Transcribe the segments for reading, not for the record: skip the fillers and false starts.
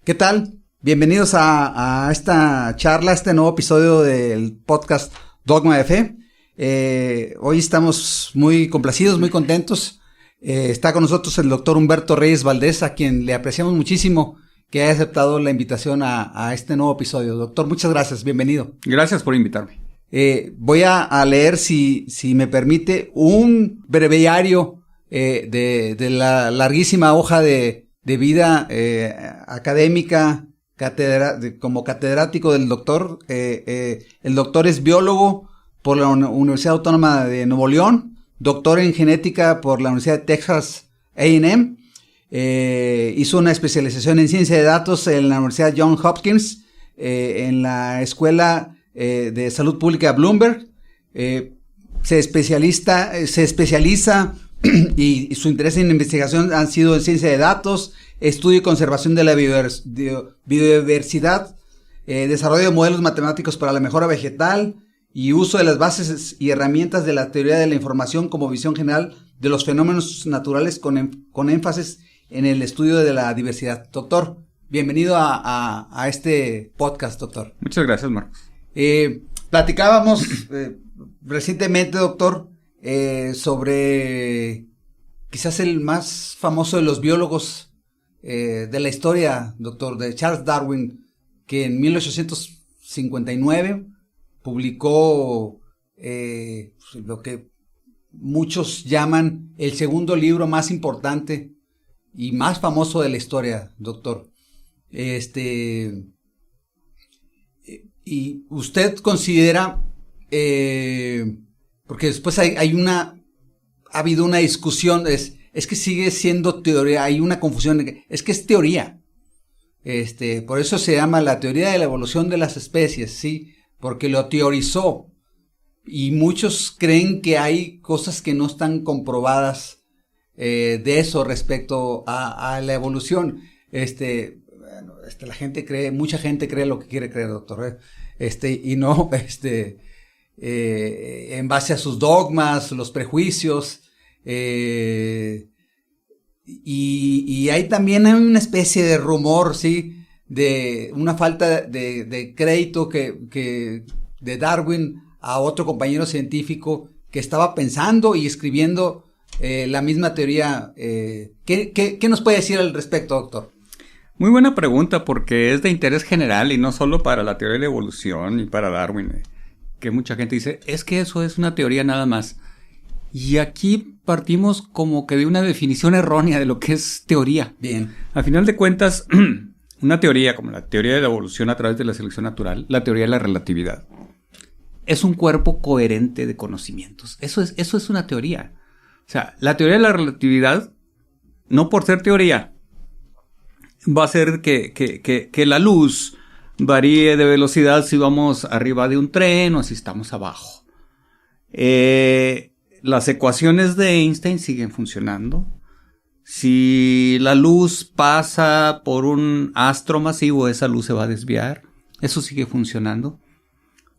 ¿Qué tal? Bienvenidos a esta charla, este nuevo episodio del podcast Dogma de Fe. Hoy estamos muy complacidos, muy contentos. Está con nosotros el doctor Humberto Reyes Valdés, a quien le apreciamos muchísimo que haya aceptado la invitación a este nuevo episodio. Doctor, muchas gracias, bienvenido. Gracias por invitarme. Voy a leer, si me permite, un breviario de la larguísima hoja de vida académica como catedrático del doctor. El doctor es biólogo por la Universidad Autónoma de Nuevo León, doctor en genética por la Universidad de Texas A&M, hizo una especialización en ciencia de datos en la Universidad Johns Hopkins, en la Escuela de Salud Pública Bloomberg. Se especializa y su interés en investigación han sido en ciencia de datos, estudio y conservación de la biodiversidad, desarrollo de modelos matemáticos para la mejora vegetal y uso de las bases y herramientas de la teoría de la información como visión general de los fenómenos naturales con énfasis en el estudio de la diversidad. Doctor, bienvenido a este podcast, doctor. Muchas gracias, Marcos. Platicábamos recientemente, doctor, sobre quizás el más famoso de los biólogos de la historia, doctor, de Charles Darwin, que en 1859 publicó lo que muchos llaman el segundo libro más importante y más famoso de la historia, doctor. Y usted considera, porque después ha habido una discusión, es que sigue siendo teoría, hay una confusión, es que es teoría. Por eso se llama la teoría de la evolución de las especies, ¿sí? Porque lo teorizó. Y muchos creen que hay cosas que no están comprobadas de eso respecto a la evolución. La gente cree, mucha gente cree lo que quiere creer, doctor, y no, en base a sus dogmas, los prejuicios, y hay también una especie de rumor, sí, de una falta de crédito que de Darwin a otro compañero científico que estaba pensando y escribiendo la misma teoría. ¿Qué nos puede decir al respecto, doctor? Muy buena pregunta, porque es de interés general y no solo para la teoría de la evolución y para Darwin, que mucha gente dice, es que eso es una teoría nada más. Y aquí partimos como que de una definición errónea de lo que es teoría. Bien. A final de cuentas, una teoría como la teoría de la evolución a través de la selección natural, la teoría de la relatividad, es un cuerpo coherente de conocimientos. Eso es una teoría. O sea, la teoría de la relatividad, no por ser teoría, va a ser que la luz varíe de velocidad si vamos arriba de un tren o si estamos abajo. Las ecuaciones de Einstein siguen funcionando. Si la luz pasa por un astro masivo, esa luz se va a desviar. Eso sigue funcionando.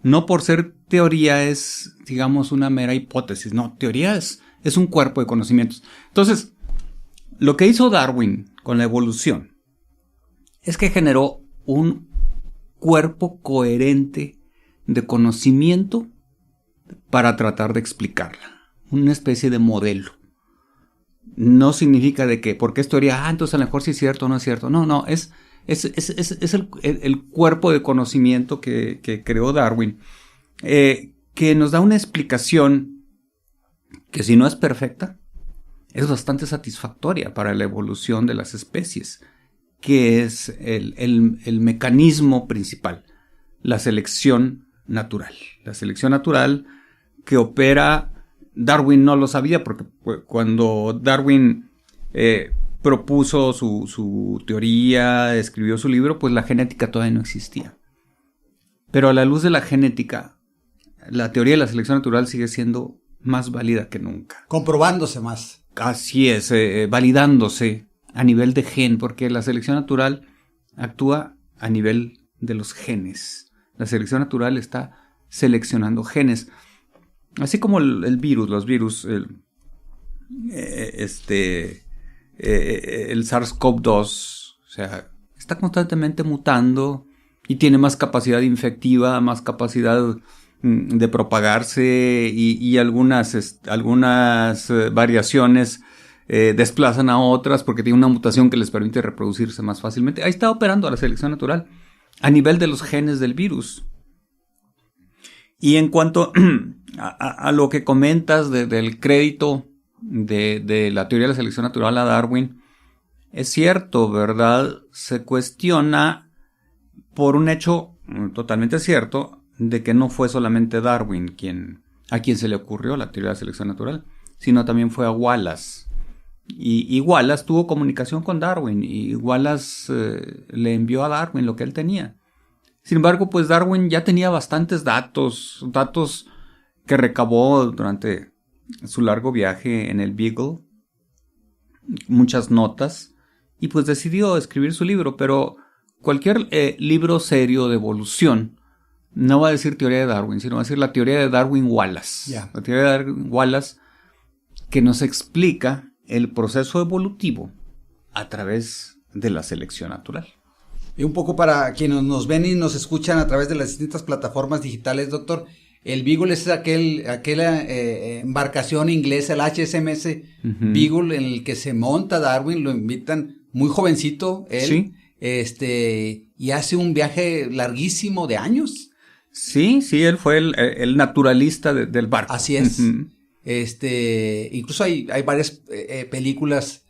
No por ser teoría es, digamos, una mera hipótesis. No, teoría es un cuerpo de conocimientos. Entonces, lo que hizo Darwin con la evolución es que generó un cuerpo coherente de conocimiento para tratar de explicarla. Una especie de modelo. No significa de que, porque es teoría, entonces a lo mejor sí es cierto o no es cierto. No, es el cuerpo de conocimiento que creó Darwin, que nos da una explicación que, si no es perfecta, es bastante satisfactoria para la evolución de las especies, que es el mecanismo principal, la selección natural. La selección natural que opera, Darwin no lo sabía, porque cuando Darwin propuso su teoría, escribió su libro, pues la genética todavía no existía. Pero a la luz de la genética, la teoría de la selección natural sigue siendo más válida que nunca. Comprobándose más. Así es, validándose a nivel de gen, porque la selección natural actúa a nivel de los genes. La selección natural está seleccionando genes. Así como el virus, los virus, el SARS-CoV-2, o sea, está constantemente mutando y tiene más capacidad infectiva, más capacidad de propagarse y algunas variaciones desplazan a otras porque tiene una mutación que les permite reproducirse más fácilmente. Ahí está operando la selección natural a nivel de los genes del virus. Y en cuanto a lo que comentas del crédito de la teoría de la selección natural a Darwin, es cierto, ¿verdad? Se cuestiona por un hecho totalmente cierto de que no fue solamente Darwin a quien se le ocurrió la teoría de la selección natural, sino también fue a Wallace. Y Wallace tuvo comunicación con Darwin y Wallace le envió a Darwin lo que él tenía. Sin embargo, pues Darwin ya tenía bastantes datos que recabó durante su largo viaje en el Beagle, muchas notas, y pues decidió escribir su libro. Pero cualquier libro serio de evolución no va a decir teoría de Darwin, sino va a decir la teoría de Darwin-Wallace. Yeah. La teoría de Darwin-Wallace que nos explica el proceso evolutivo a través de la selección natural. Y un poco para quienes nos ven y nos escuchan a través de las distintas plataformas digitales, doctor, el Beagle es aquella embarcación inglesa, el HMS Beagle, en el que se monta Darwin, lo invitan muy jovencito, él, sí. Y hace un viaje larguísimo de años. Sí, él fue el naturalista del barco. Así es. Incluso hay varias películas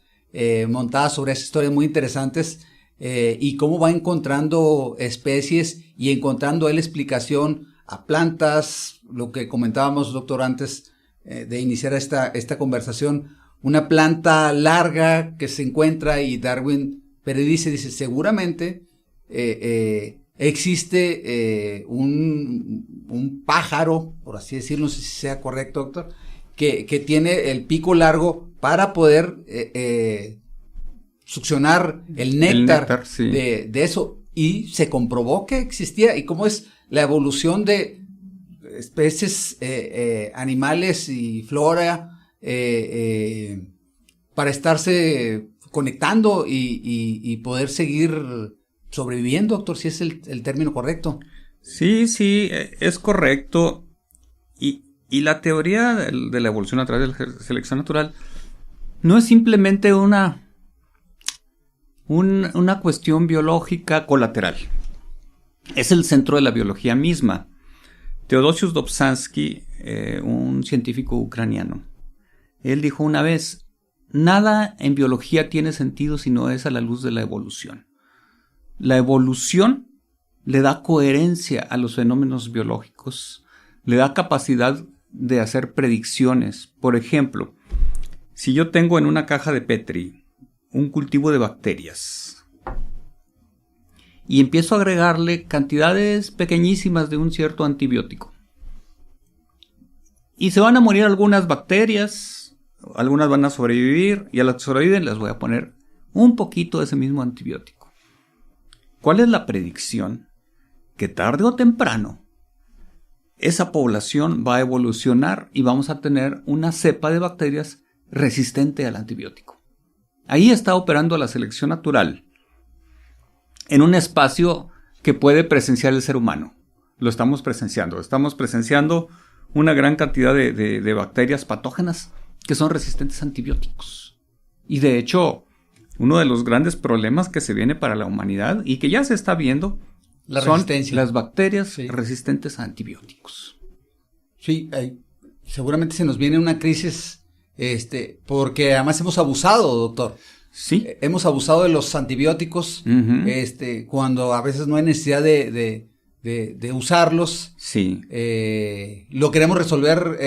montadas sobre esa historia muy interesantes, y cómo va encontrando especies y encontrando él explicación a plantas, lo que comentábamos, doctor, antes de iniciar esta conversación, una planta larga que se encuentra y Darwin dice, seguramente existe un pájaro, por así decirlo, no sé si sea correcto, doctor, que tiene el pico largo para poder succionar el néctar sí. de eso, y se comprobó que existía. Y cómo es la evolución de especies animales y flora para estarse conectando y poder seguir sobreviviendo, doctor, si es el término correcto. Sí, es correcto. Y la teoría de la evolución a través de la selección natural no es simplemente una cuestión biológica colateral. Es el centro de la biología misma. Teodosius Dobzhansky, un científico ucraniano, él dijo una vez: nada en biología tiene sentido si no es a la luz de la evolución. La evolución le da coherencia a los fenómenos biológicos, le da capacidad de hacer predicciones. Por ejemplo, si yo tengo en una caja de Petri un cultivo de bacterias y empiezo a agregarle cantidades pequeñísimas de un cierto antibiótico, y se van a morir algunas bacterias, algunas van a sobrevivir, y a las que sobreviven les voy a poner un poquito de ese mismo antibiótico. ¿Cuál es la predicción? Que tarde o temprano esa población va a evolucionar y vamos a tener una cepa de bacterias resistente al antibiótico. Ahí está operando la selección natural en un espacio que puede presenciar el ser humano. Lo estamos presenciando una gran cantidad de bacterias patógenas que son resistentes a antibióticos. Y de hecho, uno de los grandes problemas que se viene para la humanidad y que ya se está viendo son las bacterias resistentes a antibióticos. Sí, seguramente se nos viene una crisis, porque además hemos abusado, doctor. Sí. Hemos abusado de los antibióticos, cuando a veces no hay necesidad de usarlos. Sí. Lo queremos resolver,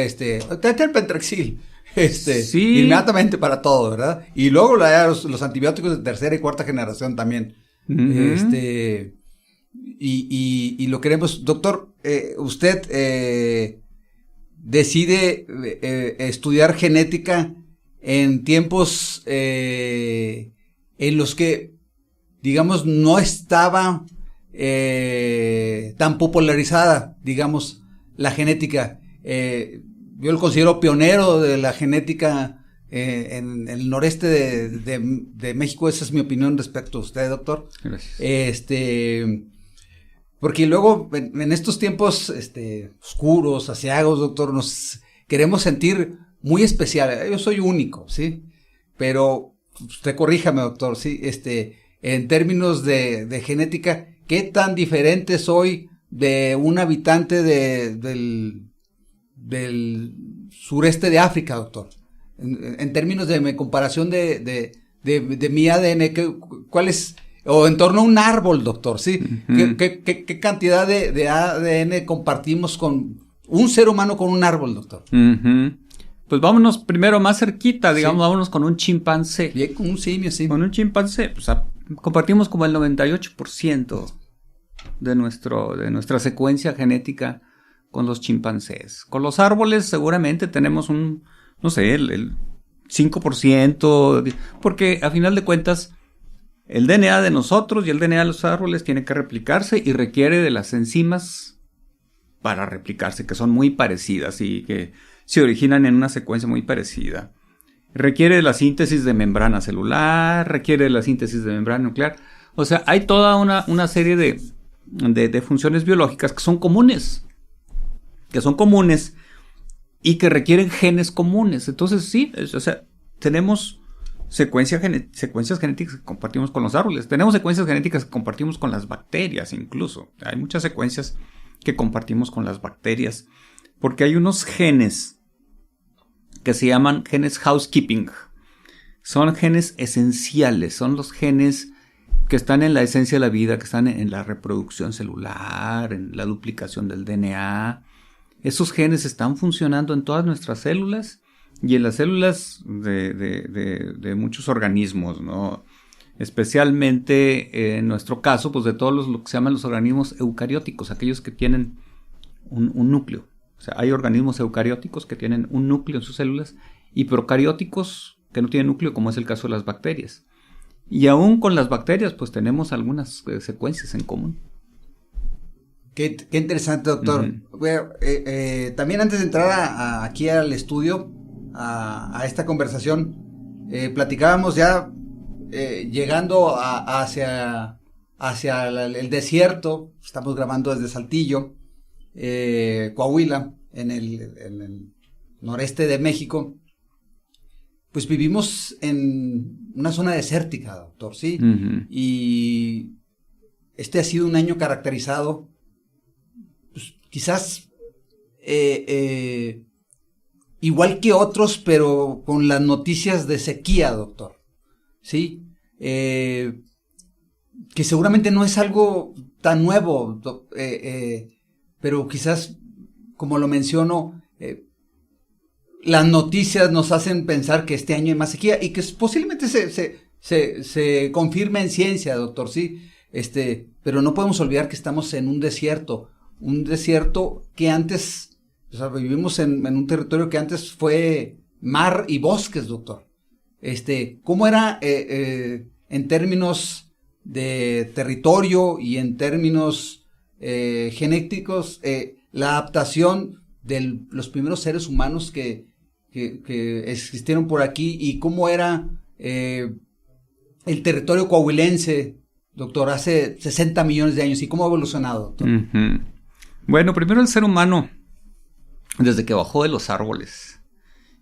trate el Pentraxil, inmediatamente para todo, ¿verdad? Y luego los antibióticos de tercera y cuarta generación también. Y lo queremos, doctor, usted decide estudiar genética en tiempos en los que, digamos, no estaba tan popularizada, digamos, la genética. Yo lo considero pionero de la genética en el noreste de México. Esa es mi opinión respecto a usted, doctor. Gracias. Porque luego en estos tiempos oscuros, aciagos, doctor, nos queremos sentir muy especial. Yo soy único, ¿sí? Pero usted corríjame, doctor, ¿sí? En términos de genética, ¿qué tan diferente soy de un habitante del sureste de África, doctor? En términos de mi comparación de mi ADN, ¿cuál es? O en torno a un árbol, doctor, ¿sí? Uh-huh. ¿Qué cantidad de ADN compartimos con un ser humano con un árbol, doctor? Uh-huh. Pues vámonos primero más cerquita, digamos, sí. Vámonos con un chimpancé. Bien, con un simio, sí. Con un chimpancé, pues compartimos como el 98% de nuestra secuencia genética con los chimpancés. Con los árboles seguramente tenemos el 5%, porque a final de cuentas el DNA de nosotros y el DNA de los árboles tiene que replicarse y requiere de las enzimas para replicarse, que son muy parecidas y que se originan en una secuencia muy parecida. Requiere de la síntesis de membrana celular, requiere de la síntesis de membrana nuclear. O sea, hay toda una serie de funciones biológicas que son comunes y que requieren genes comunes. Entonces, sí, o sea, tenemos secuencias genéticas que compartimos con los árboles. Tenemos secuencias genéticas que compartimos con las bacterias incluso. Hay muchas secuencias que compartimos con las bacterias porque hay unos genes que se llaman genes housekeeping. Son genes esenciales, son los genes que están en la esencia de la vida, que están en la reproducción celular, en la duplicación del DNA. Esos genes están funcionando en todas nuestras células y en las células de muchos organismos, ¿no? Especialmente en nuestro caso, pues de todos lo que se llaman los organismos eucarióticos, aquellos que tienen un núcleo. O sea, hay organismos eucarióticos que tienen un núcleo en sus células y procarióticos que no tienen núcleo, como es el caso de las bacterias. Y aún con las bacterias, pues tenemos algunas secuencias en común. Qué interesante, doctor. Uh-huh. Bueno, también antes de entrar aquí al estudio, a esta conversación, platicábamos ya llegando hacia el desierto. Estamos grabando desde Saltillo, Coahuila, en el noreste de México. Pues vivimos en una zona desértica, doctor, ¿sí? Uh-huh. Y ha sido un año caracterizado, pues, quizás igual que otros, pero con las noticias de sequía, doctor, ¿sí? Que seguramente no es algo tan nuevo, pero quizás, como lo menciono, las noticias nos hacen pensar que este año hay más sequía y que posiblemente se confirme en ciencia, doctor, sí, pero no podemos olvidar que estamos en un desierto que antes, o sea, vivimos en un territorio que antes fue mar y bosques, doctor. ¿Cómo era en términos de territorio y en términos genéticos la adaptación de los primeros seres humanos que existieron por aquí, y cómo era el territorio coahuilense, doctor, hace 60 millones de años, y cómo ha evolucionado, doctor? Uh-huh. Bueno, primero el ser humano, desde que bajó de los árboles,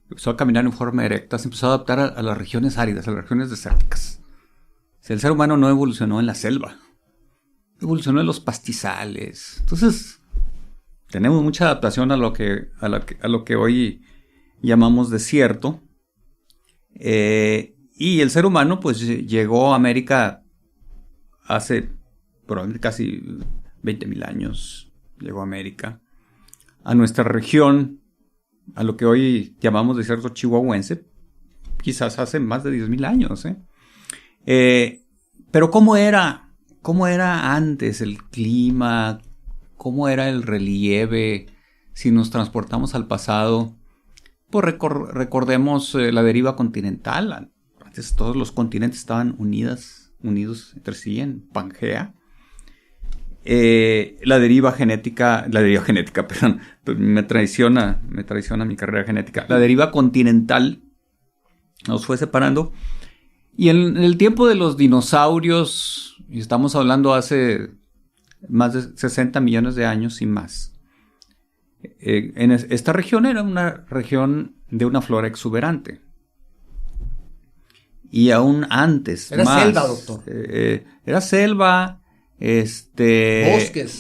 empezó a caminar en forma erecta, se empezó a adaptar a las regiones áridas, a las regiones desérticas. O sea, el ser humano no evolucionó en la selva, evolucionó en los pastizales. Entonces, tenemos mucha adaptación a lo que hoy llamamos desierto. Y el ser humano pues llegó a América hace probablemente casi 20,000 años. Llegó a América, a nuestra región, a lo que hoy llamamos desierto chihuahuense, quizás hace más de 10,000 años. Pero ¿cómo era antes el clima? ¿Cómo era el relieve? Si nos transportamos al pasado, pues recordemos la deriva continental. Antes todos los continentes estaban unidos entre sí en Pangea. La deriva genética, perdón, me traiciona mi carrera genética. La deriva continental nos fue separando. Y en el tiempo de los dinosaurios, y estamos hablando hace más de 60 millones de años y más, esta región era una región de una flora exuberante. Y aún antes, era más, selva, doctor. Era selva,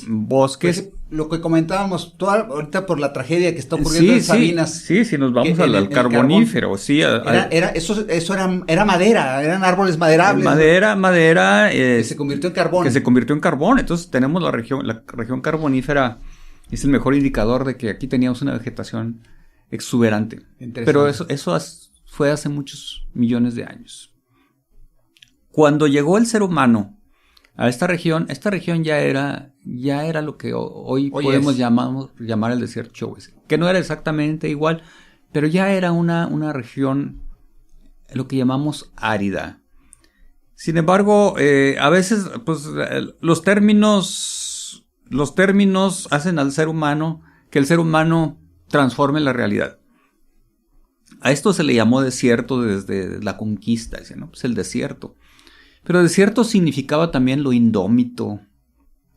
bosques. Pues, lo que comentábamos ahorita por la tragedia que está ocurriendo en Sabinas. Sí, si nos vamos al carbonífero, carbón, sí. Eso era madera, eran árboles maderables. Madera. Que se convirtió en carbón. Entonces tenemos la región carbonífera, es el mejor indicador de que aquí teníamos una vegetación exuberante. Pero eso fue hace muchos millones de años. Cuando llegó el ser humano a esta región ya era lo que hoy podemos llamar el desierto chihuahuense, que no era exactamente igual, pero ya era una región, lo que llamamos árida. Sin embargo, a veces pues, los términos hacen al ser humano que el ser humano transforme la realidad. A esto se le llamó desierto desde la conquista, ¿no? Pues el desierto. Pero desierto significaba también lo indómito.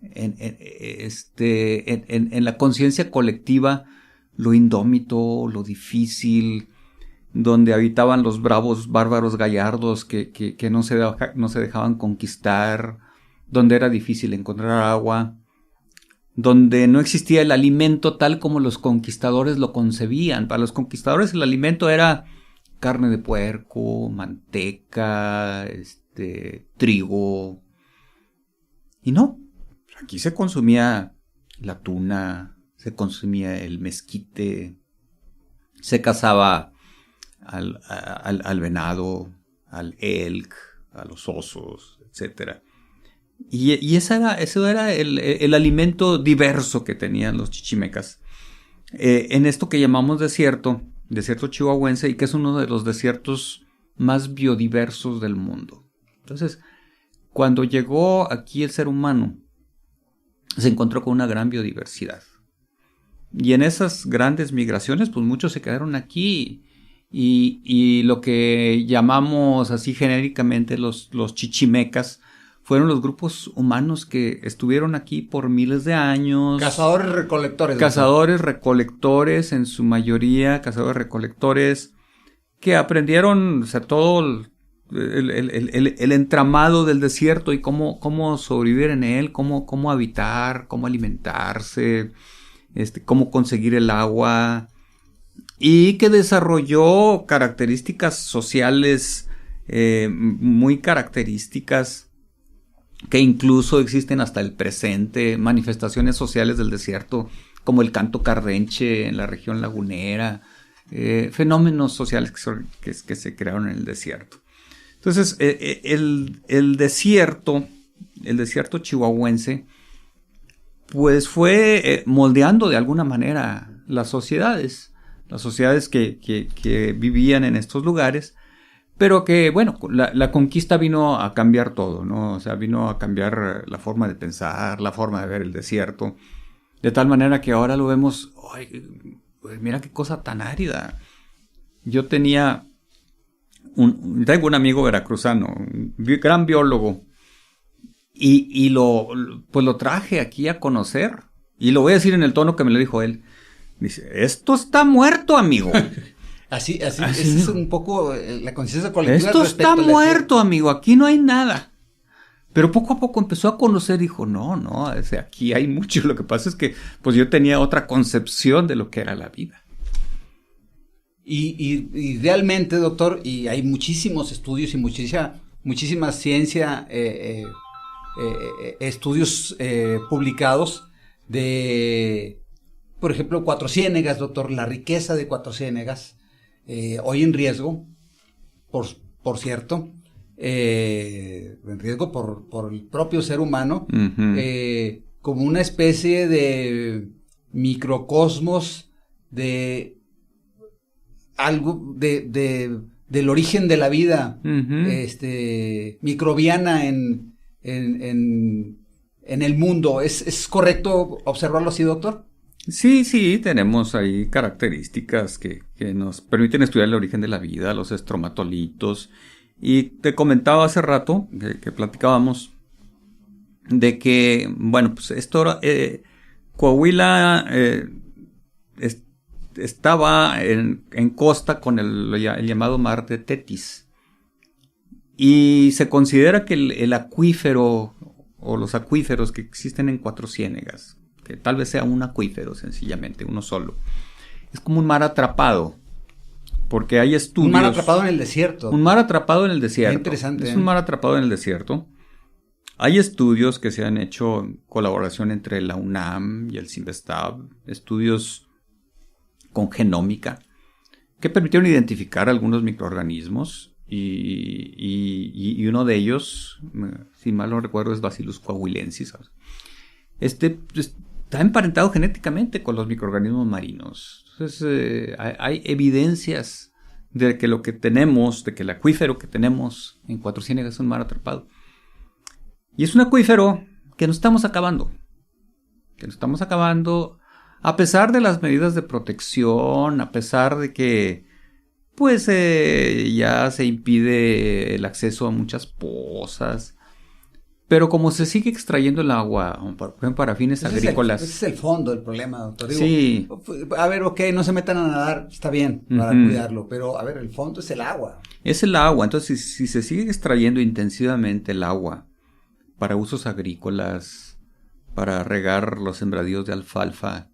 En la conciencia colectiva, lo indómito, lo difícil, donde habitaban los bravos bárbaros gallardos que no se dejaban conquistar, donde era difícil encontrar agua, donde no existía el alimento tal como los conquistadores lo concebían. Para los conquistadores el alimento era carne de puerco, manteca, trigo. Y no, aquí se consumía la tuna, se consumía el mezquite, se cazaba al venado, al elk, a los osos, etc. Y eso era el alimento diverso que tenían los chichimecas. En esto que llamamos desierto chihuahuense, y que es uno de los desiertos más biodiversos del mundo. Entonces, cuando llegó aquí el ser humano, se encontró con una gran biodiversidad. Y en esas grandes migraciones, pues muchos se quedaron aquí. Y lo que llamamos así genéricamente los chichimecas, fueron los grupos humanos que estuvieron aquí por miles de años. Cazadores-recolectores en su mayoría, cazadores-recolectores, que aprendieron, o sea, todo el entramado del desierto y cómo sobrevivir en él, cómo habitar, cómo alimentarse, cómo conseguir el agua, y que desarrolló características sociales muy características que incluso existen hasta el presente, manifestaciones sociales del desierto, como el canto cardenche en la región lagunera, fenómenos sociales que se crearon en el desierto. Entonces, el desierto chihuahuense, pues fue moldeando de alguna manera las sociedades que vivían en estos lugares, pero que, bueno, la conquista vino a cambiar todo, ¿no? O sea, vino a cambiar la forma de pensar, la forma de ver el desierto, de tal manera que ahora lo vemos, ¡ay, mira qué cosa tan árida! Yo tengo un amigo veracruzano, un gran biólogo, y lo traje aquí a conocer, y lo voy a decir en el tono que me lo dijo él. Dice, esto está muerto, amigo. Así es un poco la conciencia colectiva. Esto está muerto, amigo, aquí no hay nada. Pero poco a poco empezó a conocer y dijo, no, aquí hay mucho. Lo que pasa es que pues yo tenía otra concepción de lo que era la vida. Y realmente, doctor, y hay muchísimos estudios y muchísima ciencia, estudios publicados de, por ejemplo, Cuatro Ciénegas, doctor, la riqueza de Cuatro Ciénegas, hoy en riesgo, por cierto, en riesgo por el propio ser humano, como una especie de microcosmos de algo del origen de la vida, microbiana en el mundo. ¿Es correcto observarlo así, doctor? Sí, tenemos ahí características que nos permiten estudiar el origen de la vida, los estromatolitos. Y te comentaba hace rato que platicábamos de que, bueno, pues esto, Coahuila estaba en costa con el llamado mar de Tetis. Y se considera que el acuífero o los acuíferos que existen en Cuatro Ciénegas, que tal vez sea un acuífero sencillamente, uno solo, es como un mar atrapado, porque hay estudios... Un mar atrapado en el desierto. Un mar atrapado en el desierto. Qué interesante. Es un mar atrapado en el desierto. Hay estudios que se han hecho en colaboración entre la UNAM y el CINVESTAB, estudios con genómica, que permitieron identificar algunos microorganismos y uno de ellos, si mal no recuerdo, es Bacillus coahuilensis. Está emparentado genéticamente con los microorganismos marinos. Entonces, hay evidencias de que lo que tenemos, de que el acuífero que tenemos en Cuatro Ciénegas es un mar atrapado. Y es un acuífero que nos estamos acabando. A pesar de las medidas de protección, a pesar de que pues ya se impide el acceso a muchas pozas. Pero como se sigue extrayendo el agua, por ejemplo, para fines agrícolas... Ese es el fondo del problema, doctor. Sí. A ver, ok, no se metan a nadar, está bien, para cuidarlo, pero a ver, el fondo es el agua. Es el agua, entonces si se sigue extrayendo intensivamente el agua para usos agrícolas, para regar los sembradíos de alfalfa,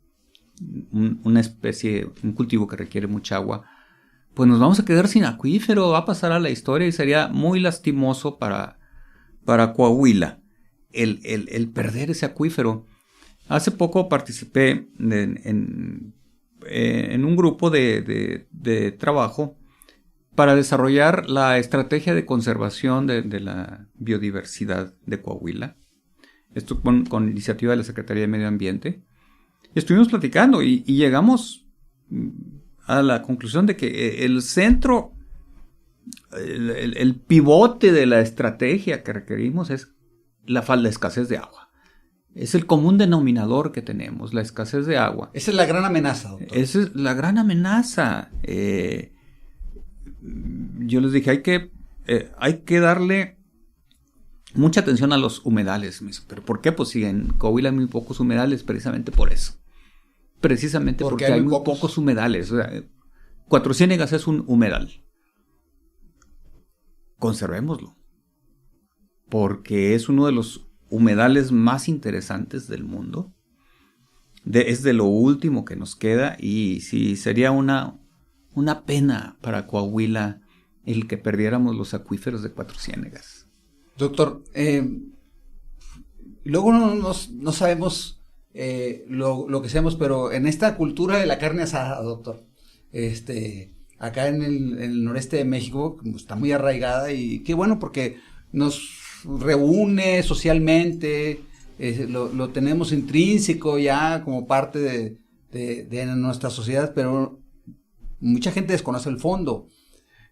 una especie, un cultivo que requiere mucha agua, pues nos vamos a quedar sin acuífero, va a pasar a la historia y sería muy lastimoso para Coahuila el perder ese acuífero. Hace poco participé en un grupo de trabajo para desarrollar la estrategia de conservación de la biodiversidad de Coahuila. Esto con iniciativa de la Secretaría de Medio Ambiente. Y estuvimos platicando y llegamos a la conclusión de que el centro, el pivote de la estrategia que requerimos es la escasez de agua. Es el común denominador que tenemos, la escasez de agua. Esa es la gran amenaza, doctor. Esa es la gran amenaza. Yo les dije, hay que darle mucha atención a los humedales. ¿Pero por qué? Pues si en Coahuila hay muy pocos humedales, precisamente por eso. Precisamente porque hay muy pocos humedales. O sea, Cuatro Ciénegas es un humedal. Conservémoslo. Porque es uno de los humedales más interesantes del mundo. Es de lo último que nos queda. Y sí, sería una pena para Coahuila el que perdiéramos los acuíferos de Cuatro Ciénegas. Doctor, luego no sabemos lo que seamos, pero en esta cultura de la carne asada, doctor, acá en el noreste de México está muy arraigada y qué bueno porque nos reúne socialmente, lo tenemos intrínseco ya como parte de nuestra sociedad, pero mucha gente desconoce el fondo,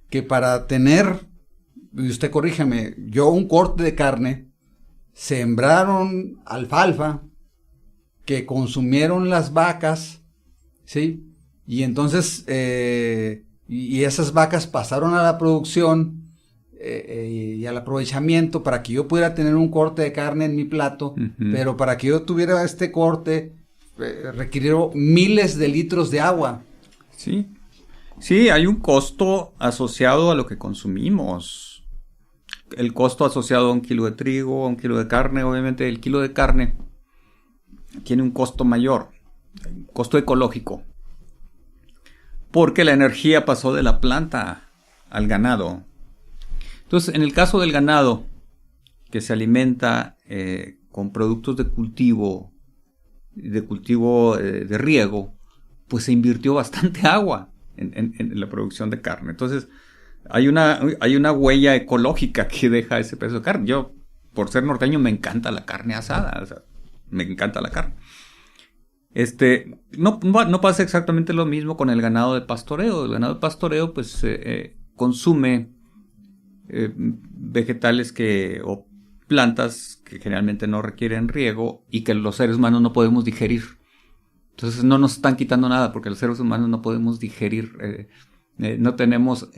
que para tener, y usted corríjame, un corte de carne, sembraron alfalfa, que consumieron las vacas, ¿sí? Y entonces, y esas vacas pasaron a la producción y al aprovechamiento para que yo pudiera tener un corte de carne en mi plato, pero para que yo tuviera este corte, requirió miles de litros de agua. Sí, hay un costo asociado a lo que consumimos. El costo asociado a un kilo de trigo, a un kilo de carne, obviamente el kilo de carne tiene un costo mayor, un costo ecológico, porque la energía pasó de la planta al ganado. Entonces, en el caso del ganado, que se alimenta con productos de cultivo de riego, pues se invirtió bastante agua en la producción de carne. Entonces, hay una huella ecológica que deja ese pedazo de carne. Yo, por ser norteño, me encanta la carne asada, o sea, me encanta la carne. No pasa exactamente lo mismo con el ganado de pastoreo. El ganado de pastoreo pues consume vegetales o plantas que generalmente no requieren riego y que los seres humanos no podemos digerir. Entonces no nos están quitando nada porque los seres humanos no podemos digerir, no tenemos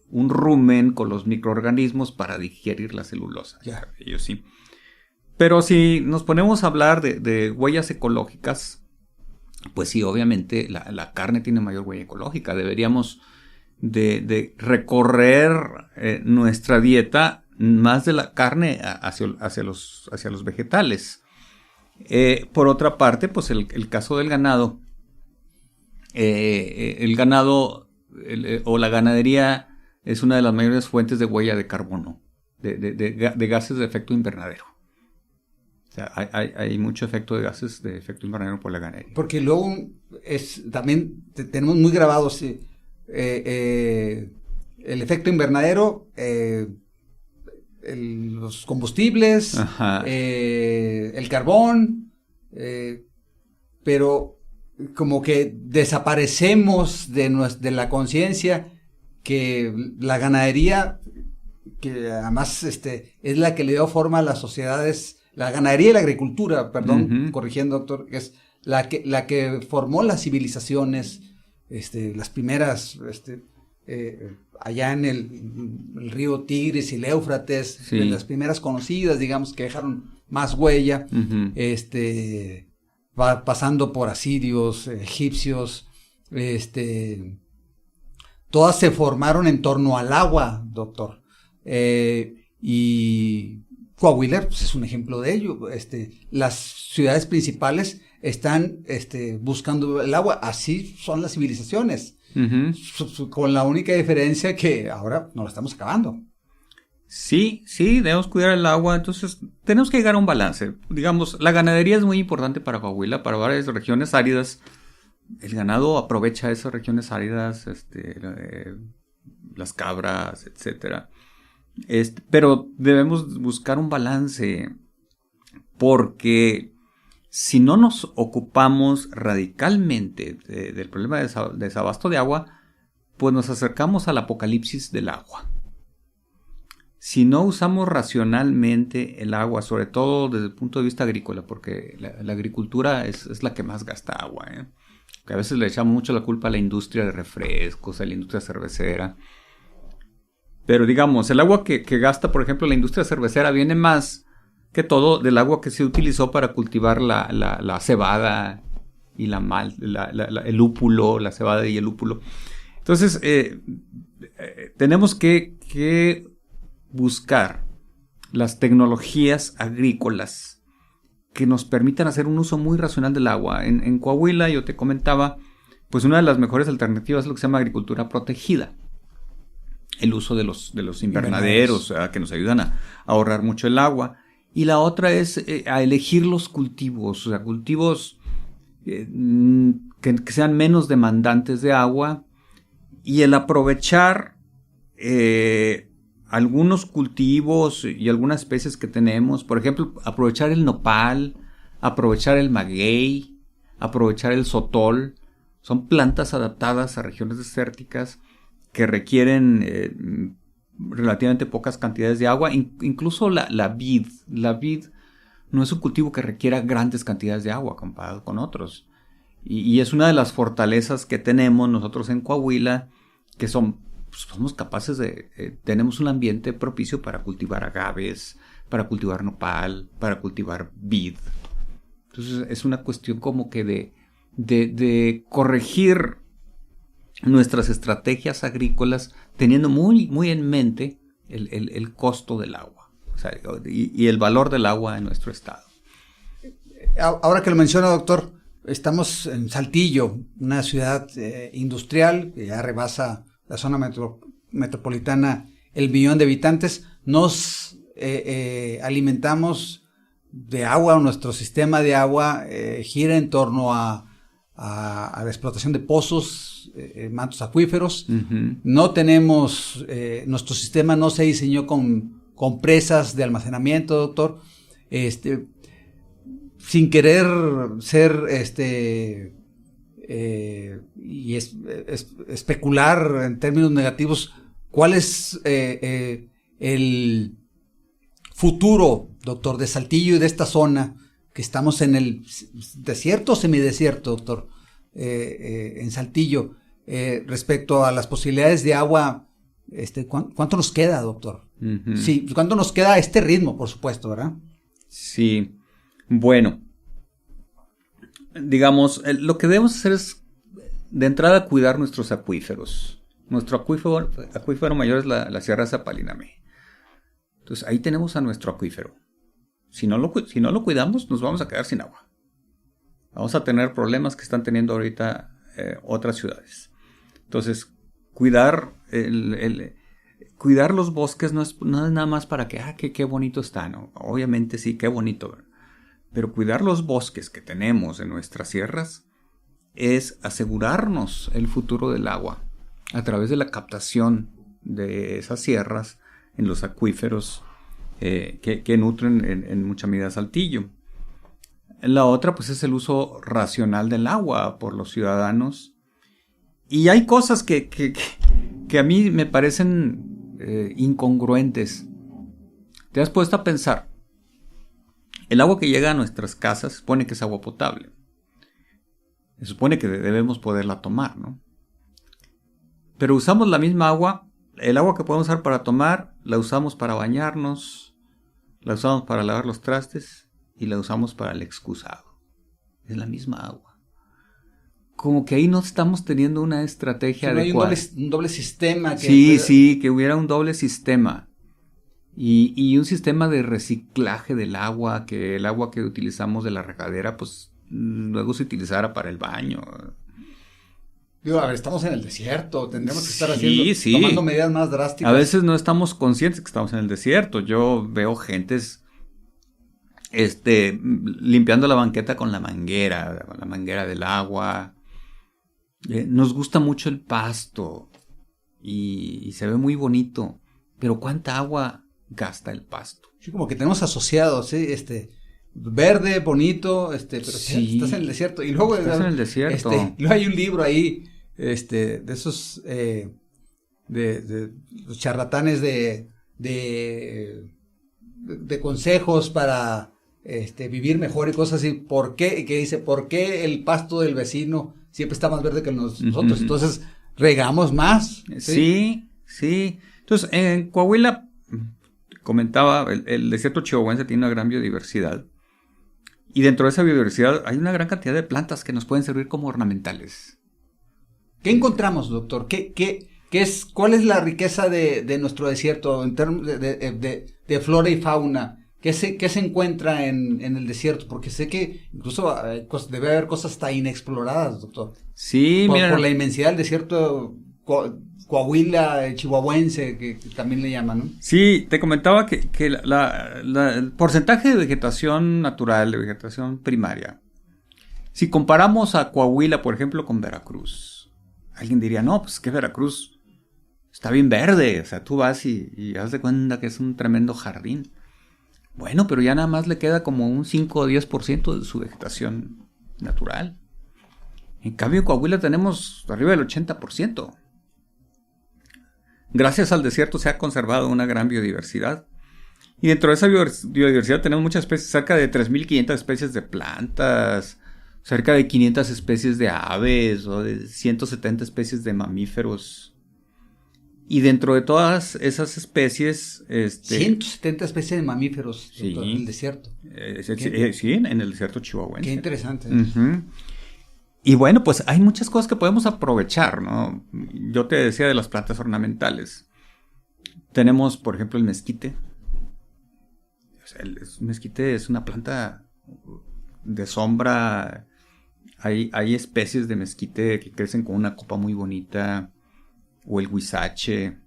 un rumen con los microorganismos para digerir la celulosa. Yeah. Ellos sí. Pero si nos ponemos a hablar de huellas ecológicas, pues sí, obviamente la carne tiene mayor huella ecológica. Deberíamos de recorrer nuestra dieta más de la carne hacia los vegetales. Por otra parte, pues el caso del ganado. El ganado o la ganadería es una de las mayores fuentes de huella de carbono, de gases de efecto invernadero. O sea, hay mucho efecto de gases de efecto invernadero por la ganadería. Porque luego también tenemos muy grabados el efecto invernadero, los combustibles, el carbón, pero como que desaparecemos de la conciencia que la ganadería, que además es la que le dio forma a las sociedades. La ganadería y la agricultura, perdón, corrigiendo, doctor, es la que formó las civilizaciones, las primeras, allá en el río Tigris y el Éufrates, sí. Las primeras conocidas, digamos, que dejaron más huella, va pasando por asirios, egipcios, todas se formaron en torno al agua, doctor, y Coahuila pues, es un ejemplo de ello. Las ciudades principales están buscando el agua. Así son las civilizaciones. Con la única diferencia que ahora nos la estamos acabando. Sí, debemos cuidar el agua. Entonces, tenemos que llegar a un balance. Digamos, la ganadería es muy importante para Coahuila, para varias regiones áridas. El ganado aprovecha esas regiones áridas, las cabras, etcétera. Pero debemos buscar un balance, porque si no nos ocupamos radicalmente del problema de desabasto de agua, pues nos acercamos al apocalipsis del agua. Si no usamos racionalmente el agua, sobre todo desde el punto de vista agrícola, porque la agricultura es la que más gasta agua, que a veces le echamos mucho la culpa a la industria de refrescos, a la industria cervecera. Pero digamos, el agua que gasta, por ejemplo, la industria cervecera viene más que todo del agua que se utilizó para cultivar la cebada y el lúpulo, la cebada y el lúpulo. Entonces, tenemos que buscar las tecnologías agrícolas que nos permitan hacer un uso muy racional del agua. En Coahuila, yo te comentaba, pues una de las mejores alternativas es lo que se llama agricultura protegida. El uso de los invernaderos, que nos ayudan a ahorrar mucho el agua. Y la otra es a elegir los cultivos, o sea, cultivos que sean menos demandantes de agua, y el aprovechar algunos cultivos y algunas especies que tenemos. Por ejemplo, aprovechar el nopal, aprovechar el maguey, aprovechar el sotol. Son plantas adaptadas a regiones desérticas que requieren relativamente pocas cantidades de agua. Incluso la vid. La vid no es un cultivo que requiera grandes cantidades de agua comparado con otros. Y es una de las fortalezas que tenemos nosotros en Coahuila, que somos capaces tenemos un ambiente propicio para cultivar agaves, para cultivar nopal, para cultivar vid. Entonces es una cuestión como que de corregir nuestras estrategias agrícolas teniendo muy, muy en mente el costo del agua, o sea, y el valor del agua en nuestro estado. Ahora que lo menciona, doctor, estamos en Saltillo, una ciudad industrial que ya rebasa la zona metropolitana el 1,000,000 de habitantes. Nos alimentamos de agua, nuestro sistema de agua gira en torno a la explotación de pozos, mantos acuíferos. No tenemos, nuestro sistema no se diseñó con presas de almacenamiento, doctor. Sin querer ser y especular en términos negativos, ¿cuál es el futuro, doctor, de Saltillo y de esta zona que estamos en el desierto o semidesierto, doctor, en Saltillo, respecto a las posibilidades de agua, ¿cuánto nos queda, doctor? Uh-huh. Sí, ¿cuánto nos queda a este ritmo, por supuesto, verdad? Sí, bueno, digamos, lo que debemos hacer es, de entrada, cuidar nuestros acuíferos. Nuestro acuífero mayor es la Sierra Zapalinamé. Entonces, ahí tenemos a nuestro acuífero. Si no lo cuidamos, nos vamos a quedar sin agua. Vamos a tener problemas que están teniendo ahorita otras ciudades. Entonces, cuidar los bosques no es nada más para que, qué bonito está, ¿no? Obviamente sí, qué bonito. Pero cuidar los bosques que tenemos en nuestras sierras es asegurarnos el futuro del agua a través de la captación de esas sierras en los acuíferos que nutren en mucha medida Saltillo. La otra, pues, es el uso racional del agua por los ciudadanos. Y hay cosas que a mí me parecen incongruentes. ¿Te has puesto a pensar? El agua que llega a nuestras casas se supone que es agua potable. Se supone que debemos poderla tomar, ¿no? Pero usamos la misma agua, el agua que podemos usar para tomar, la usamos para bañarnos, la usamos para lavar los trastes y la usamos para el excusado. Es la misma agua. Como que ahí no estamos teniendo una estrategia adecuada. Hay un doble sistema. Sí, que hubiera un doble sistema. Y un sistema de reciclaje del agua, que el agua que utilizamos de la regadera, pues luego se utilizara para el baño. Digo, a ver, estamos en el desierto, tendremos que estar tomando medidas más drásticas. A veces no estamos conscientes que estamos en el desierto. Yo veo gentes limpiando la banqueta con la manguera del agua. Nos gusta mucho el pasto y se ve muy bonito, pero ¿cuánta agua gasta el pasto? Sí, como que tenemos asociados, ¿sí? Verde, bonito, pero sí, estás en el desierto. Y luego estás en el desierto. Luego hay un libro ahí, de esos, de los charlatanes de consejos para vivir mejor y cosas así. Que dice, ¿por qué el pasto del vecino siempre está más verde que nosotros? Uh-huh. Entonces, regamos más. Sí. Entonces, en Coahuila, comentaba, el desierto chihuahuense tiene una gran biodiversidad. Y dentro de esa biodiversidad hay una gran cantidad de plantas que nos pueden servir como ornamentales. ¿Qué encontramos, doctor? ¿Cuál es la riqueza de nuestro desierto en términos de flora y fauna? ¿Qué se encuentra en el desierto? Porque sé que incluso debe haber cosas hasta inexploradas, doctor. Sí, mira. Por la inmensidad del desierto Coahuila, chihuahuense, que también le llaman, ¿no? Sí, te comentaba que el porcentaje de vegetación natural, de vegetación primaria, si comparamos a Coahuila, por ejemplo, con Veracruz, alguien diría, no, pues que Veracruz está bien verde, o sea, tú vas y haz de cuenta que es un tremendo jardín. Bueno, pero ya nada más le queda como un 5 o 10% de su vegetación natural. En cambio, en Coahuila tenemos arriba del 80%. Gracias al desierto se ha conservado una gran biodiversidad. Y dentro de esa biodiversidad tenemos muchas especies, cerca de 3.500 especies de plantas, cerca de 500 especies de aves o de 170 especies de mamíferos. Y dentro de todas esas especies... 170 especies de mamíferos, sí, en el desierto. Sí, en el desierto chihuahuense. Qué interesante. Uh-huh. Y bueno, pues hay muchas cosas que podemos aprovechar, ¿no? Yo te decía de las plantas ornamentales. Tenemos, por ejemplo, el mezquite. O sea, el mezquite es una planta de sombra. Hay especies de mezquite que crecen con una copa muy bonita. O el huizache.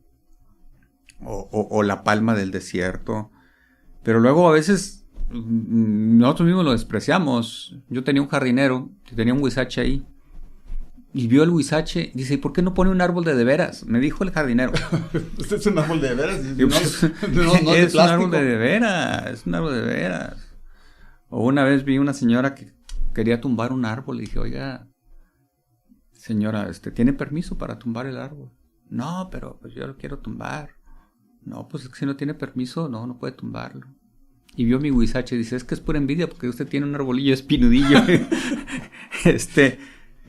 O la palma del desierto. Pero luego a veces... nosotros mismos lo despreciamos. Yo tenía un jardinero que tenía un huizache ahí y vio el huizache, dice, ¿y por qué no pone un árbol de veras? Me dijo el jardinero. ¿Usted es un árbol de veras? No es un árbol de veras, es un árbol de veras. O una vez vi una señora que quería tumbar un árbol y dije, oiga, señora, ¿tiene permiso para tumbar el árbol? No, pero pues yo lo quiero tumbar. No, pues es que si no tiene permiso, no puede tumbarlo. y vio mi huizache, dice, es que es pura envidia porque usted tiene un arbolillo espinudillo.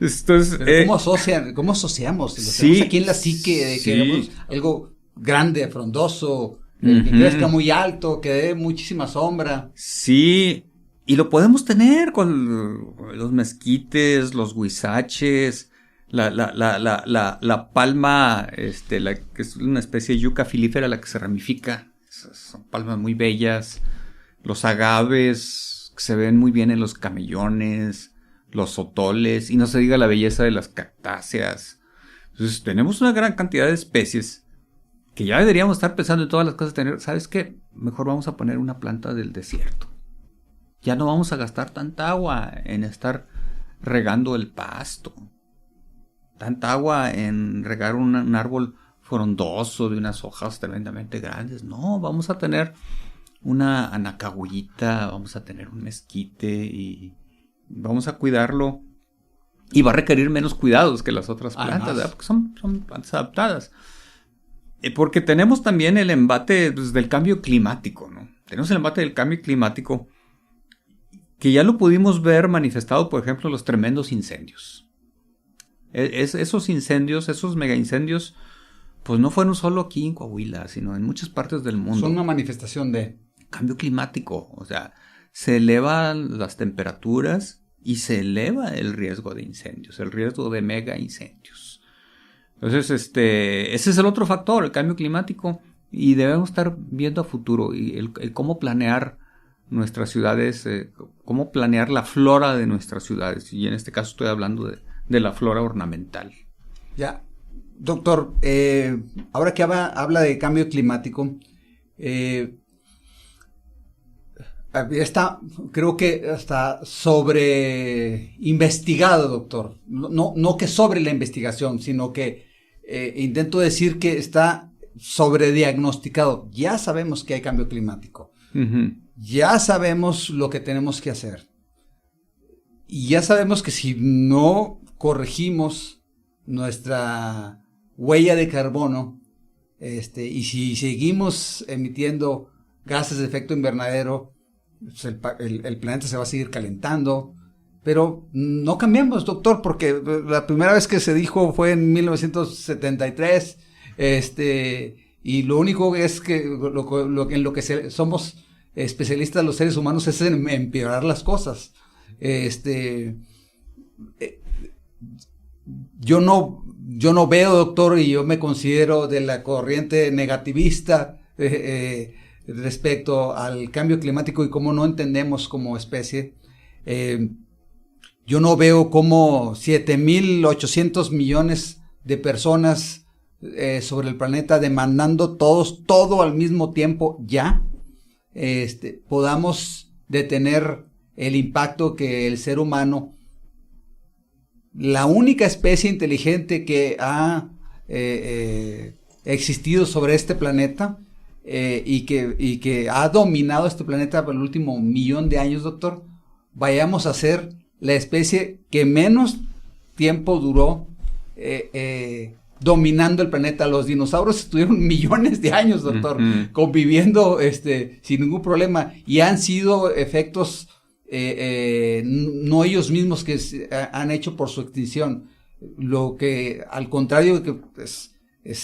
Entonces, ¿cómo asociamos? Sí, tenemos aquí en la psique de que queremos algo grande, frondoso, que crezca muy alto, que dé muchísima sombra. Sí, y lo podemos tener con los mezquites, los huizaches, la palma, que es una especie de yuca filífera, la que se ramifica. Son palmas muy bellas. Los agaves, que se ven muy bien en los camellones, los otoles, y no se diga la belleza de las cactáceas. Entonces, tenemos una gran cantidad de especies que ya deberíamos estar pensando en todas las cosas. ¿Sabes qué? Mejor vamos a poner una planta del desierto. Ya no vamos a gastar tanta agua en estar regando el pasto. Tanta agua en regar un árbol frondoso de unas hojas tremendamente grandes. No, vamos a tener una anacahuita, vamos a tener un mezquite y vamos a cuidarlo. Y va a requerir menos cuidados que las otras plantas, ¿verdad? Porque son plantas adaptadas. Porque tenemos también el embate del cambio climático, ¿no? Tenemos el embate del cambio climático que ya lo pudimos ver manifestado, por ejemplo, en los tremendos incendios. Esos incendios, esos mega incendios, pues no fueron solo aquí en Coahuila, sino en muchas partes del mundo. Son una manifestación de cambio climático. O sea, se elevan las temperaturas y se eleva el riesgo de incendios, el riesgo de mega incendios. Entonces, ese es el otro factor, el cambio climático, y debemos estar viendo a futuro y el cómo planear nuestras ciudades, cómo planear la flora de nuestras ciudades, y en este caso estoy hablando de la flora ornamental. Ya, doctor, ahora que habla de cambio climático, creo que está sobre investigado, doctor. No que sobre la investigación, sino que intento decir que está sobrediagnosticado. Ya sabemos que hay cambio climático. Uh-huh. Ya sabemos lo que tenemos que hacer. Y ya sabemos que si no corregimos nuestra huella de carbono, y si seguimos emitiendo gases de efecto invernadero, pues el planeta se va a seguir calentando. Pero no cambiamos, doctor, porque la primera vez que se dijo fue en 1973, y lo único es que en lo que somos especialistas los seres humanos es en empeorar las cosas. Yo no veo, doctor, y yo me considero de la corriente negativista respecto al cambio climático y cómo no entendemos como especie. Yo no veo cómo 7,800 millones de personas sobre el planeta demandando todo al mismo tiempo ya, podamos detener el impacto que el ser humano, la única especie inteligente que ha existido sobre este planeta y que ha dominado este planeta por el último 1,000,000 de años, doctor, vayamos a ser la especie que menos tiempo duró dominando el planeta. Los dinosaurios estuvieron millones de años, doctor, conviviendo sin ningún problema, y han sido efectos no ellos mismos que han hecho por su extinción. Lo que, al contrario, que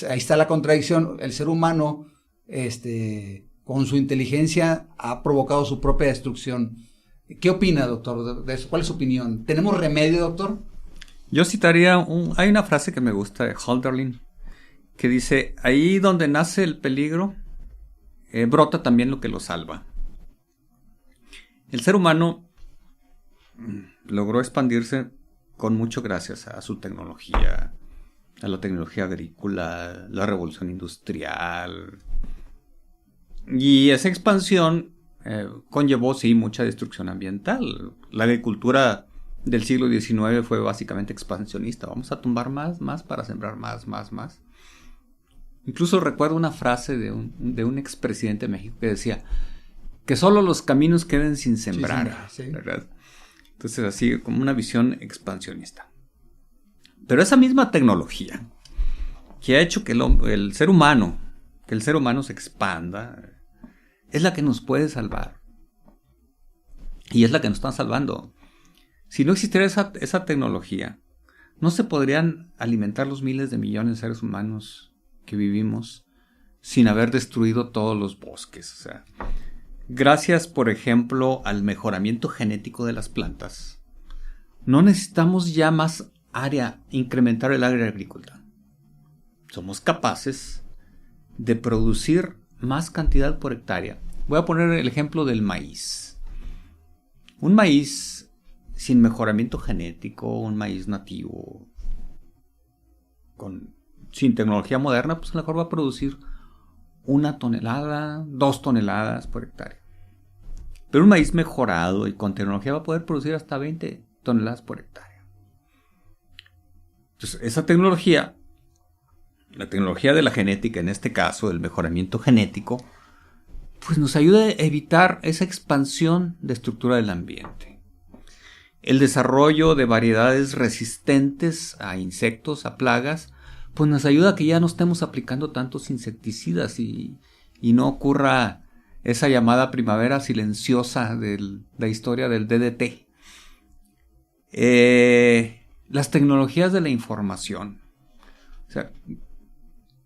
ahí está la contradicción. El ser humano, con su inteligencia, ha provocado su propia destrucción. ¿Qué opina, doctor, de eso? ¿Cuál es su opinión? ¿Tenemos remedio, doctor? Yo citaría, hay una frase que me gusta de Hölderlin, que dice, ahí donde nace el peligro, brota también lo que lo salva. El ser humano logró expandirse con mucho gracias a su tecnología, a la tecnología agrícola, la revolución industrial. Y esa expansión conllevó, sí, mucha destrucción ambiental. La agricultura del siglo XIX fue básicamente expansionista. Vamos a tumbar más para sembrar más. Incluso recuerdo una frase de un expresidente de México que decía que solo los caminos queden sin sembrar, sí. ¿Verdad? Entonces, así como una visión expansionista. Pero esa misma tecnología que ha hecho que el ser humano se expanda, es la que nos puede salvar. Y es la que nos está salvando. Si no existiera esa tecnología, no se podrían alimentar los miles de millones de seres humanos que vivimos sin haber destruido todos los bosques. O sea, gracias, por ejemplo, al mejoramiento genético de las plantas, no necesitamos ya más área, incrementar el área agrícola. Somos capaces de producir más cantidad por hectárea. Voy a poner el ejemplo del maíz. Un maíz sin mejoramiento genético, un maíz nativo, sin tecnología moderna, pues a lo mejor va a producir 1 tonelada, 2 toneladas por hectárea. Pero un maíz mejorado y con tecnología va a poder producir hasta 20 toneladas por hectárea. Entonces, esa tecnología, la tecnología de la genética, en este caso, el mejoramiento genético, pues nos ayuda a evitar esa expansión de estructura del ambiente. El desarrollo de variedades resistentes a insectos, a plagas, pues nos ayuda a que ya no estemos aplicando tantos insecticidas y no ocurra esa llamada primavera silenciosa de la historia del DDT. Las tecnologías de la información. O sea,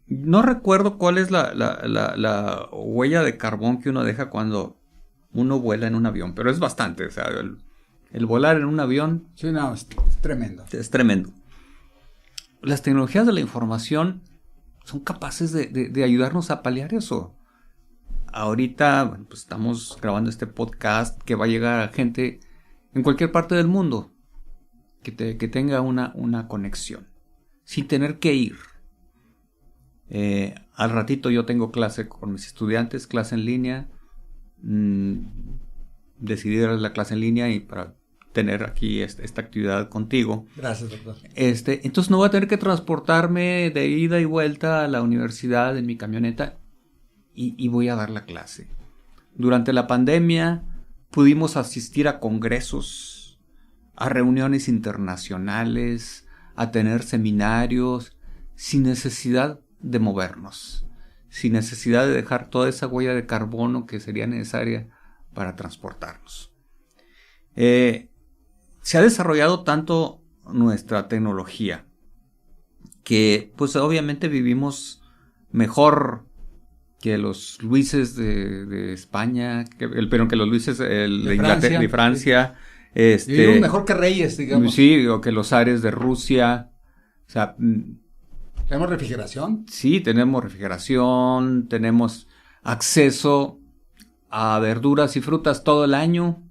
no recuerdo cuál es la huella de carbón que uno deja cuando uno vuela en un avión, pero es bastante. O sea, el volar en un avión... Sí, no, es tremendo. Es tremendo. Las tecnologías de la información son capaces de ayudarnos a paliar eso. Ahorita, bueno, pues estamos grabando este podcast que va a llegar a gente en cualquier parte del mundo que tenga una conexión, sin tener que ir. Al ratito yo tengo clase con mis estudiantes, clase en línea. Decidí darles la clase en línea y para tener aquí esta actividad contigo. Gracias, doctor. Entonces no voy a tener que transportarme de ida y vuelta a la universidad en mi camioneta y voy a dar la clase. Durante la pandemia pudimos asistir a congresos, a reuniones internacionales, a tener seminarios, sin necesidad de movernos, sin necesidad de dejar toda esa huella de carbono que sería necesaria para transportarnos. Se ha desarrollado tanto nuestra tecnología que pues obviamente vivimos mejor que los Luises de España, pero que los Luises de Inglaterra, de Francia. Sí. Vivimos mejor que reyes, digamos. Sí, o que los zares de Rusia. O sea, ¿tenemos refrigeración? Sí, tenemos refrigeración, tenemos acceso a verduras y frutas todo el año.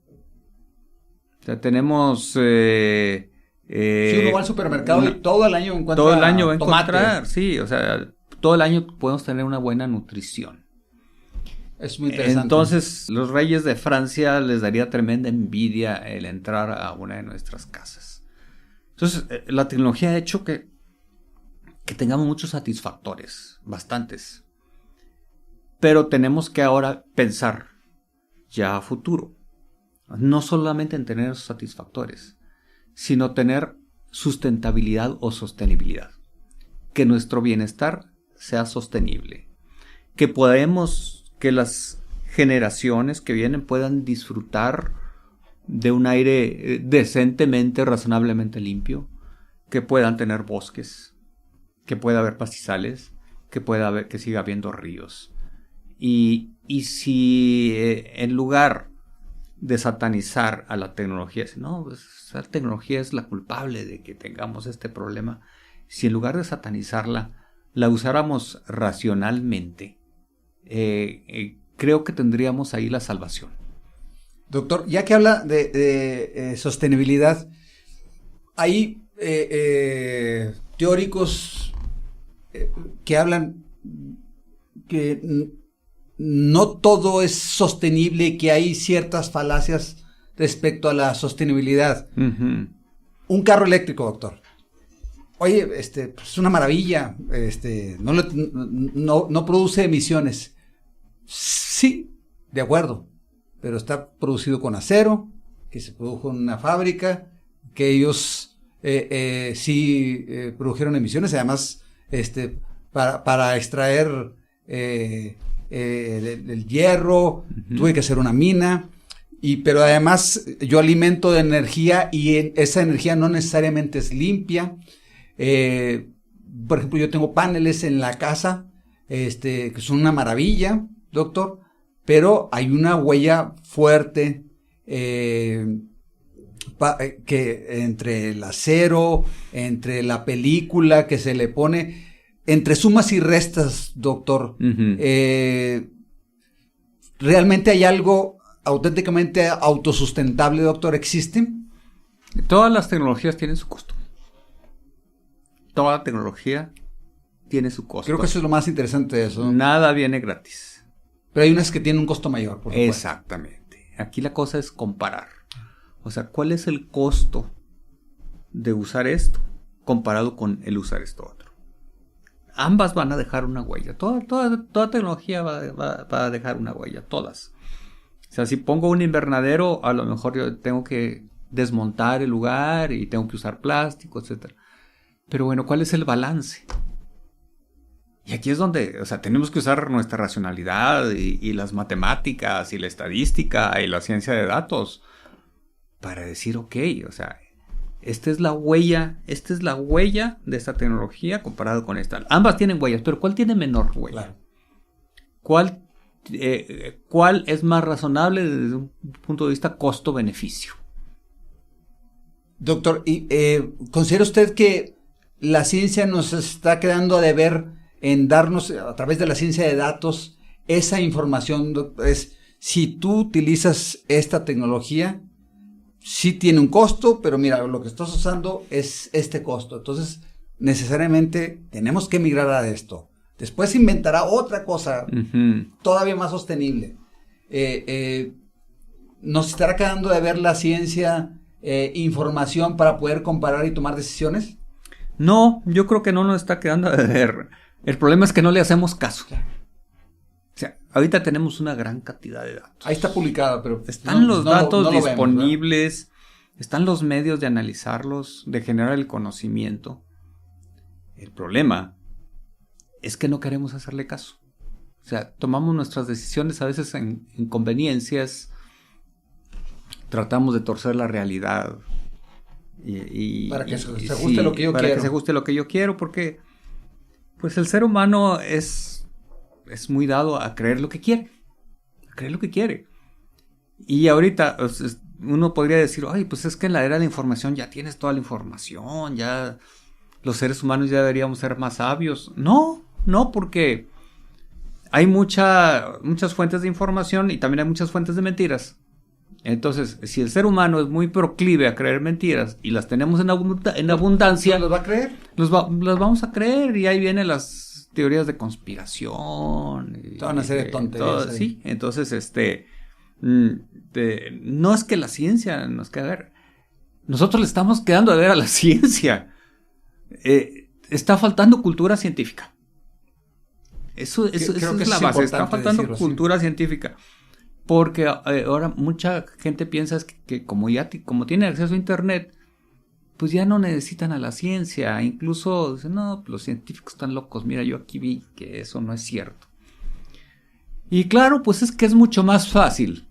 O sea, tenemos... si uno va al supermercado y todo el año encuentra todo el año va a tomate. encontrar, sí, o sea, todo el año podemos tener una buena nutrición. Es muy interesante. Entonces, los reyes de Francia les daría tremenda envidia el entrar a una de nuestras casas. Entonces, la tecnología ha hecho que tengamos muchos satisfactores, bastantes. Pero tenemos que ahora pensar ya a futuro. No solamente en tener esos satisfactores, sino tener sustentabilidad o sostenibilidad. Que nuestro bienestar sea sostenible. Que las generaciones que vienen puedan disfrutar de un aire decentemente, razonablemente limpio. Que puedan tener bosques. Que pueda haber pastizales. Que siga habiendo ríos. Y si en lugar de satanizar a la tecnología, no, pues, la tecnología es la culpable de que tengamos este problema, si en lugar de satanizarla, la usáramos racionalmente, creo que tendríamos ahí la salvación. Doctor, ya que habla de sostenibilidad, hay teóricos que hablan que no todo es sostenible y que hay ciertas falacias respecto a la sostenibilidad. Uh-huh. Un carro eléctrico, doctor. Oye, pues es una maravilla, no produce emisiones. Sí, de acuerdo, pero está producido con acero, que se produjo en una fábrica, que ellos sí produjeron emisiones, además, para extraer el hierro, tuve que hacer una mina, pero además yo alimento de energía y esa energía no necesariamente es limpia. Por ejemplo, yo tengo paneles en la casa, que son una maravilla, doctor, pero hay una huella fuerte, que entre el acero, entre la película que se le pone, entre sumas y restas, doctor. ¿Realmente hay algo auténticamente autosustentable, doctor? ¿Existe? Todas las tecnologías tienen su costo. Toda tecnología tiene su costo. Creo que eso es lo más interesante de eso. Nada viene gratis. Pero hay unas que tienen un costo mayor, por supuesto. Exactamente. Aquí la cosa es comparar. O sea, ¿cuál es el costo de usar esto comparado con el usar esto otro? Ambas van a dejar una huella. Toda tecnología va a dejar una huella. Todas. O sea, si pongo un invernadero, a lo mejor yo tengo que desmontar el lugar y tengo que usar plástico, etcétera. Pero bueno, ¿cuál es el balance? Y aquí es donde, o sea, tenemos que usar nuestra racionalidad y las matemáticas y la estadística y la ciencia de datos para decir, ok, o sea, esta es la huella de esta tecnología comparado con esta. Ambas tienen huellas, pero ¿cuál tiene menor huella? Claro. ¿Cuál es más razonable desde un punto de vista costo-beneficio? Doctor, ¿considera usted que la ciencia nos está quedando a deber en darnos, a través de la ciencia de datos, esa información? Si tú utilizas esta tecnología, sí tiene un costo, pero mira, lo que estás usando es este costo. Entonces, necesariamente tenemos que migrar a esto. Después se inventará otra cosa todavía más sostenible. ¿Nos estará quedando de ver la ciencia información para poder comparar y tomar decisiones? No, yo creo que no nos está quedando de ver. El problema es que no le hacemos caso. O sea, ahorita tenemos una gran cantidad de datos. Ahí está publicada, pero están los datos disponibles, están los medios de analizarlos, de generar el conocimiento. El problema es que no queremos hacerle caso. O sea, tomamos nuestras decisiones a veces en conveniencias, tratamos de torcer la realidad. Para que se ajuste lo que yo quiero. Para que se ajuste lo que yo quiero, porque pues el ser humano es muy dado a creer lo que quiere. A creer lo que quiere. Y ahorita uno podría decir, ay, pues es que en la era de la información ya tienes toda la información, ya los seres humanos ya deberíamos ser más sabios. No, porque hay muchas fuentes de información y también hay muchas fuentes de mentiras. Entonces, si el ser humano es muy proclive a creer mentiras y las tenemos en abundancia, ¿los va a creer? Las vamos a creer, y ahí vienen las teorías de conspiración. Toda una serie de tonterías. Sí, entonces, no es que la ciencia nos quede a ver. Nosotros le estamos quedando a ver a la ciencia. Está faltando cultura científica. Eso es la base. Está faltando cultura científica. Porque ahora mucha gente piensa que como tiene acceso a internet, pues ya no necesitan a la ciencia. Incluso dicen, no, los científicos están locos. Mira, yo aquí vi que eso no es cierto. Y claro, pues es que es mucho más fácil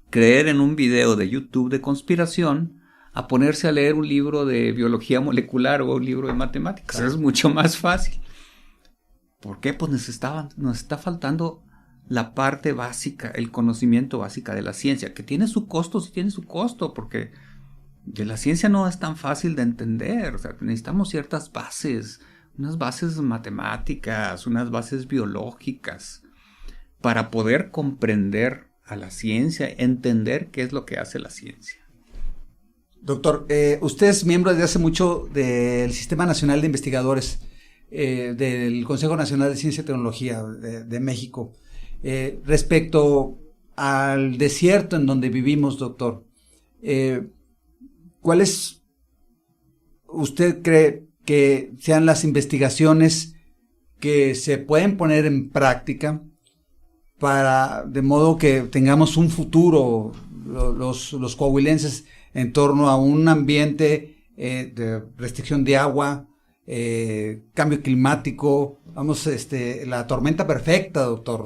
creer en un video de YouTube de conspiración a ponerse a leer un libro de biología molecular o un libro de matemáticas. Claro. Es mucho más fácil. ¿Por qué? Pues nos está faltando la parte básica, el conocimiento básico de la ciencia, que tiene su costo, sí tiene su costo, porque de la ciencia no es tan fácil de entender. O sea, necesitamos ciertas bases, unas bases matemáticas, unas bases biológicas, para poder comprender a la ciencia, entender qué es lo que hace la ciencia. Doctor, usted es miembro desde hace mucho del Sistema Nacional de Investigadores, del Consejo Nacional de Ciencia y Tecnología de México. Respecto al desierto en donde vivimos, doctor, ¿cuáles usted cree que sean las investigaciones que se pueden poner en práctica de modo que tengamos un futuro, los coahuilenses, en torno a un ambiente de restricción de agua, cambio climático, la tormenta perfecta, doctor?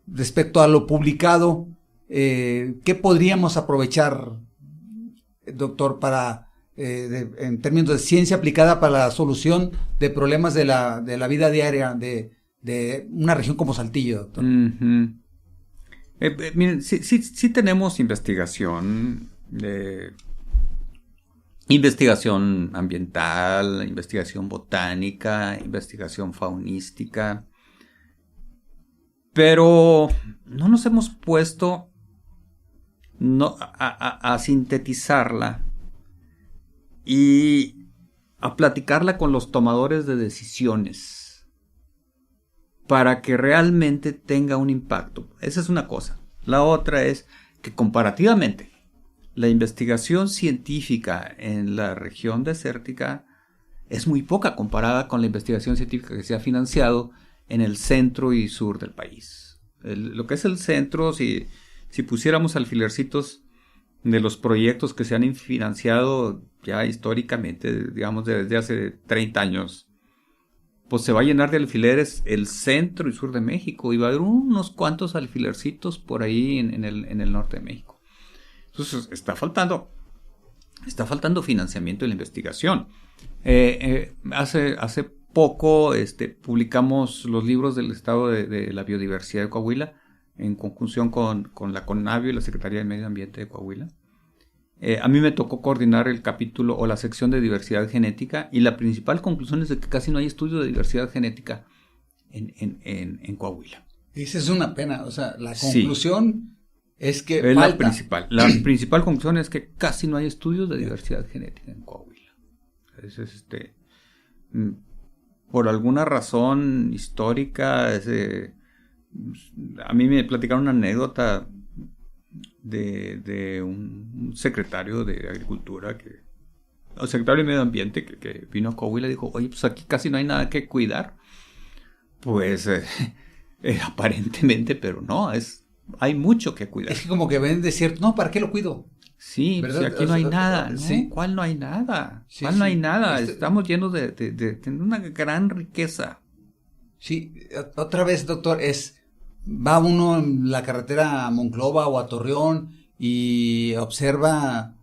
respecto a lo publicado, ¿qué podríamos aprovechar, doctor, para en términos de ciencia aplicada para la solución de problemas de la vida diaria de una región como Saltillo, doctor? Miren, sí tenemos investigación ambiental, investigación botánica, investigación faunística, pero no nos hemos puesto a sintetizarla y a platicarla con los tomadores de decisiones para que realmente tenga un impacto. Esa es una cosa. La otra es que comparativamente la investigación científica en la región desértica es muy poca comparada con la investigación científica que se ha financiado en el centro y sur del país. Lo que es el centro, si pusiéramos alfilercitos de los proyectos que se han financiado ya históricamente, digamos desde hace 30 años, pues se va a llenar de alfileres el centro y sur de México, y va a haber unos cuantos alfilercitos por ahí en el norte de México. Entonces está faltando financiamiento en la investigación. Hace poco publicamos los libros del estado de la biodiversidad de Coahuila en conjunción con la CONABIO y la Secretaría de Medio Ambiente de Coahuila. A mí me tocó coordinar el capítulo o la sección de diversidad genética, y la principal conclusión es de que casi no hay estudio de diversidad genética en Coahuila. Esa es una pena, o sea, la conclusión es que es falta. La principal conclusión es que casi no hay estudios de diversidad genética en Coahuila. Por alguna razón histórica, a mí me platicaron una anécdota de un secretario de Agricultura, o secretario de Medio Ambiente, que vino a Coahuila y dijo: oye, pues aquí casi no hay nada que cuidar. Pues aparentemente, pero no, hay mucho que cuidar. Es que como que ven desierto, no, ¿para qué lo cuido? Sí, pues aquí no hay nada, ¿no? ¿Sí? ¿Cuál no hay nada? Sí, ¿Cuál no hay nada? Estamos llenos de una gran riqueza. Sí, otra vez, doctor, va uno en la carretera a Monclova o a Torreón y observa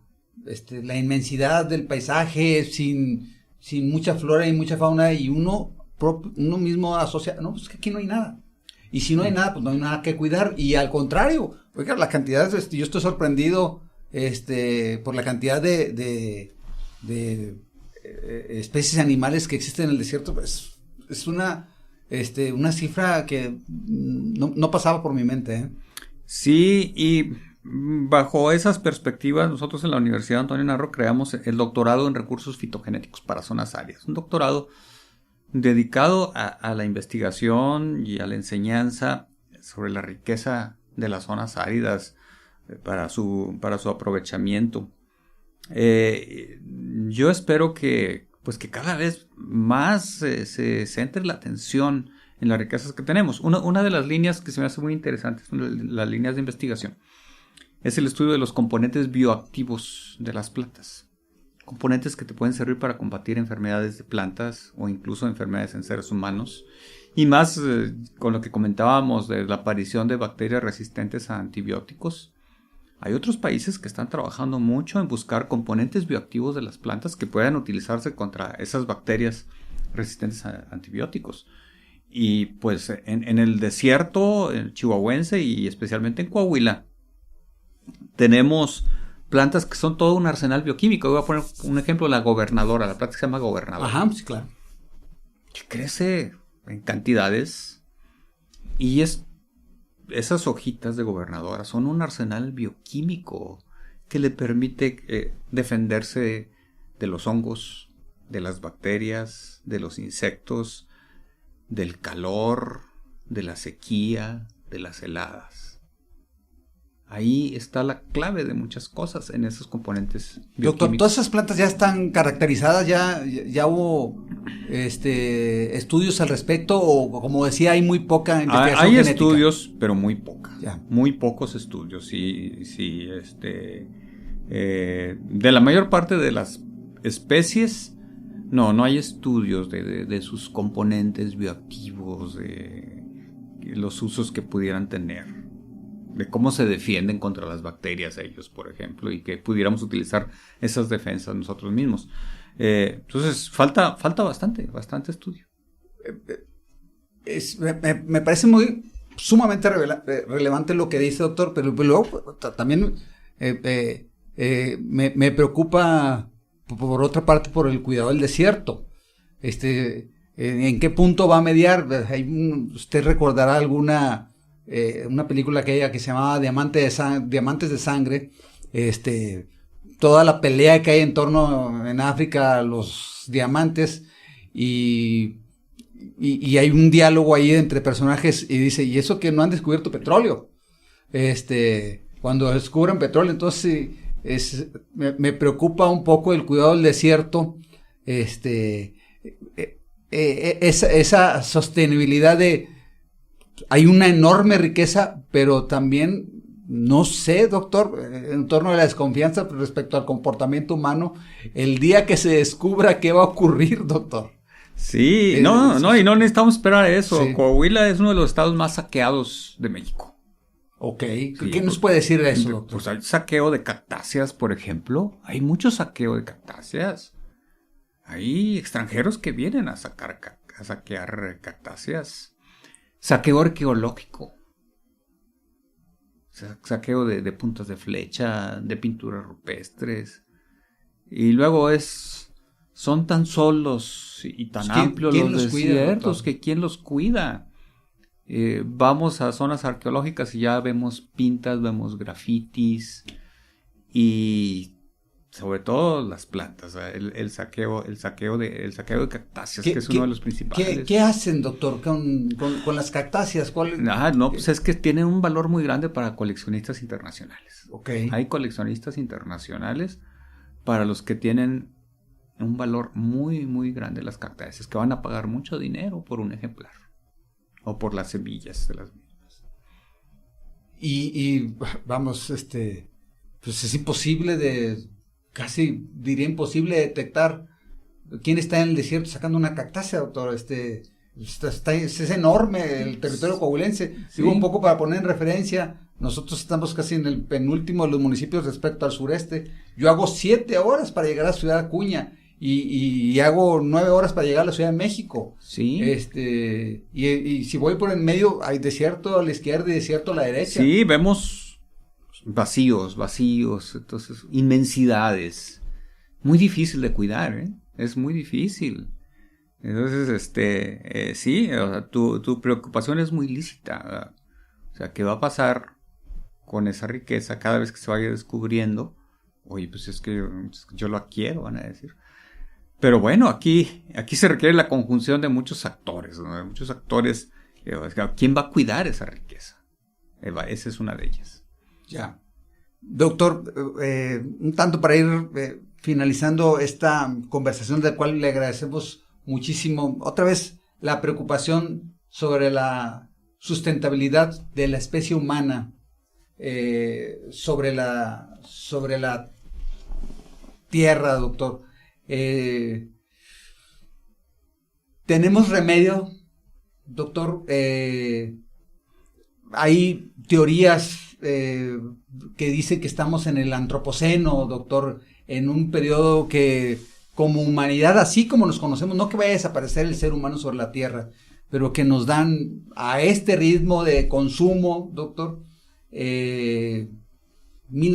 la inmensidad del paisaje sin mucha flora y mucha fauna, y uno mismo asocia, no, pues que aquí no hay nada. Y si no hay nada, pues no hay nada que cuidar. Y al contrario, oiga, la cantidad, yo estoy sorprendido por la cantidad de especies animales que existen en el desierto. Pues, es una cifra que no pasaba por mi mente, ¿eh? Sí, y bajo esas perspectivas, nosotros en la Universidad Antonio Narro creamos el doctorado en recursos fitogenéticos para zonas áridas. Un doctorado dedicado a la investigación y a la enseñanza sobre la riqueza de las zonas áridas para su aprovechamiento. Yo espero que cada vez más se centre la atención en las riquezas que tenemos. Una de las líneas que se me hace muy interesante, las líneas de investigación, es el estudio de los componentes bioactivos de las plantas. Componentes que te pueden servir para combatir enfermedades de plantas o incluso enfermedades en seres humanos. Y más con lo que comentábamos de la aparición de bacterias resistentes a antibióticos. Hay otros países que están trabajando mucho en buscar componentes bioactivos de las plantas que puedan utilizarse contra esas bacterias resistentes a antibióticos. Y pues en el desierto chihuahuense y especialmente en Coahuila tenemos plantas que son todo un arsenal bioquímico. Voy a poner un ejemplo: la gobernadora, la planta que se llama gobernadora. Ajá, sí, claro. Que crece en cantidades, y esas hojitas de gobernadora son un arsenal bioquímico que le permite defenderse de los hongos, de las bacterias, de los insectos, del calor, de la sequía, de las heladas. Ahí está la clave de muchas cosas en esos componentes bioquímicos. Doctor, ¿todas esas plantas ya están caracterizadas? ¿Ya hubo estudios al respecto? ¿O como decía, hay muy poca investigación hay genética? estudios, pero muy poca. Ya. Muy pocos estudios. De la mayor parte de las especies, no hay estudios de sus componentes bioactivos, los usos que pudieran tener, de cómo se defienden contra las bacterias ellos, por ejemplo, y que pudiéramos utilizar esas defensas nosotros mismos. Entonces, falta bastante estudio. Me parece sumamente relevante lo que dice, doctor, pero luego también me preocupa, por otra parte, por el cuidado del desierto. ¿En qué punto va a mediar? Usted recordará una película aquella que se llamaba Diamantes de Sangre, toda la pelea que hay en torno en África a los diamantes, y hay un diálogo ahí entre personajes y dice, y eso que no han descubierto petróleo, cuando descubran petróleo, entonces me preocupa un poco el cuidado del desierto, esa sostenibilidad hay una enorme riqueza, pero también, no sé, doctor, en torno a la desconfianza respecto al comportamiento humano, el día que se descubra qué va a ocurrir, doctor. Sí, y no necesitamos esperar eso. Sí. Coahuila es uno de los estados más saqueados de México. Ok, sí, ¿qué nos puede decir de eso, doctor? Pues hay saqueo de cactáceas, por ejemplo. Hay mucho saqueo de cactáceas. Hay extranjeros que vienen a saquear cactáceas. Saqueo arqueológico. Saqueo de puntas de flecha, de pinturas rupestres. Y luego son tan solos y tan amplios los desiertos que ¿quién los cuida? Vamos a zonas arqueológicas y ya vemos pintas, vemos grafitis y sobre todo las plantas, el saqueo de cactáceas, que es uno de los principales. ¿Qué hacen, doctor, con las cactáceas? Pues es que tienen un valor muy grande para coleccionistas internacionales. Okay. Hay coleccionistas internacionales para los que tienen un valor muy, muy grande las cactáceas, que van a pagar mucho dinero por un ejemplar o por las semillas de las mismas. Y vamos, pues es imposible casi diría imposible detectar quién está en el desierto sacando una cactácea, doctor. Es enorme el territorio coahuilense. Sí. Digo, un poco para poner en referencia, nosotros estamos casi en el penúltimo de los municipios respecto al sureste. Yo hago 7 horas para llegar a Ciudad Acuña y hago 9 horas para llegar a la Ciudad de México. Sí. Y si voy por el medio, hay desierto a la izquierda y desierto a la derecha. Sí, vemos vacíos, entonces inmensidades. Muy difícil de cuidar, es muy difícil. Entonces, sí, o sea, tu preocupación es muy lícita, ¿verdad? O sea, ¿qué va a pasar con esa riqueza cada vez que se vaya descubriendo? Oye, pues es que yo lo quiero, van a decir. Pero bueno, aquí se requiere la conjunción de muchos actores, ¿no? De muchos actores. ¿Quién va a cuidar esa riqueza? Esa es una de ellas. Ya. Doctor, un tanto para ir finalizando esta conversación, de la cual le agradecemos muchísimo. Otra vez, la preocupación sobre la sustentabilidad de la especie humana, sobre la tierra, doctor. ¿Tenemos remedio, doctor? Hay teorías que dicen que estamos en el antropoceno, doctor, en un periodo que como humanidad, así como nos conocemos, no que vaya a desaparecer el ser humano sobre la tierra, pero que nos dan a este ritmo de consumo, doctor, 1000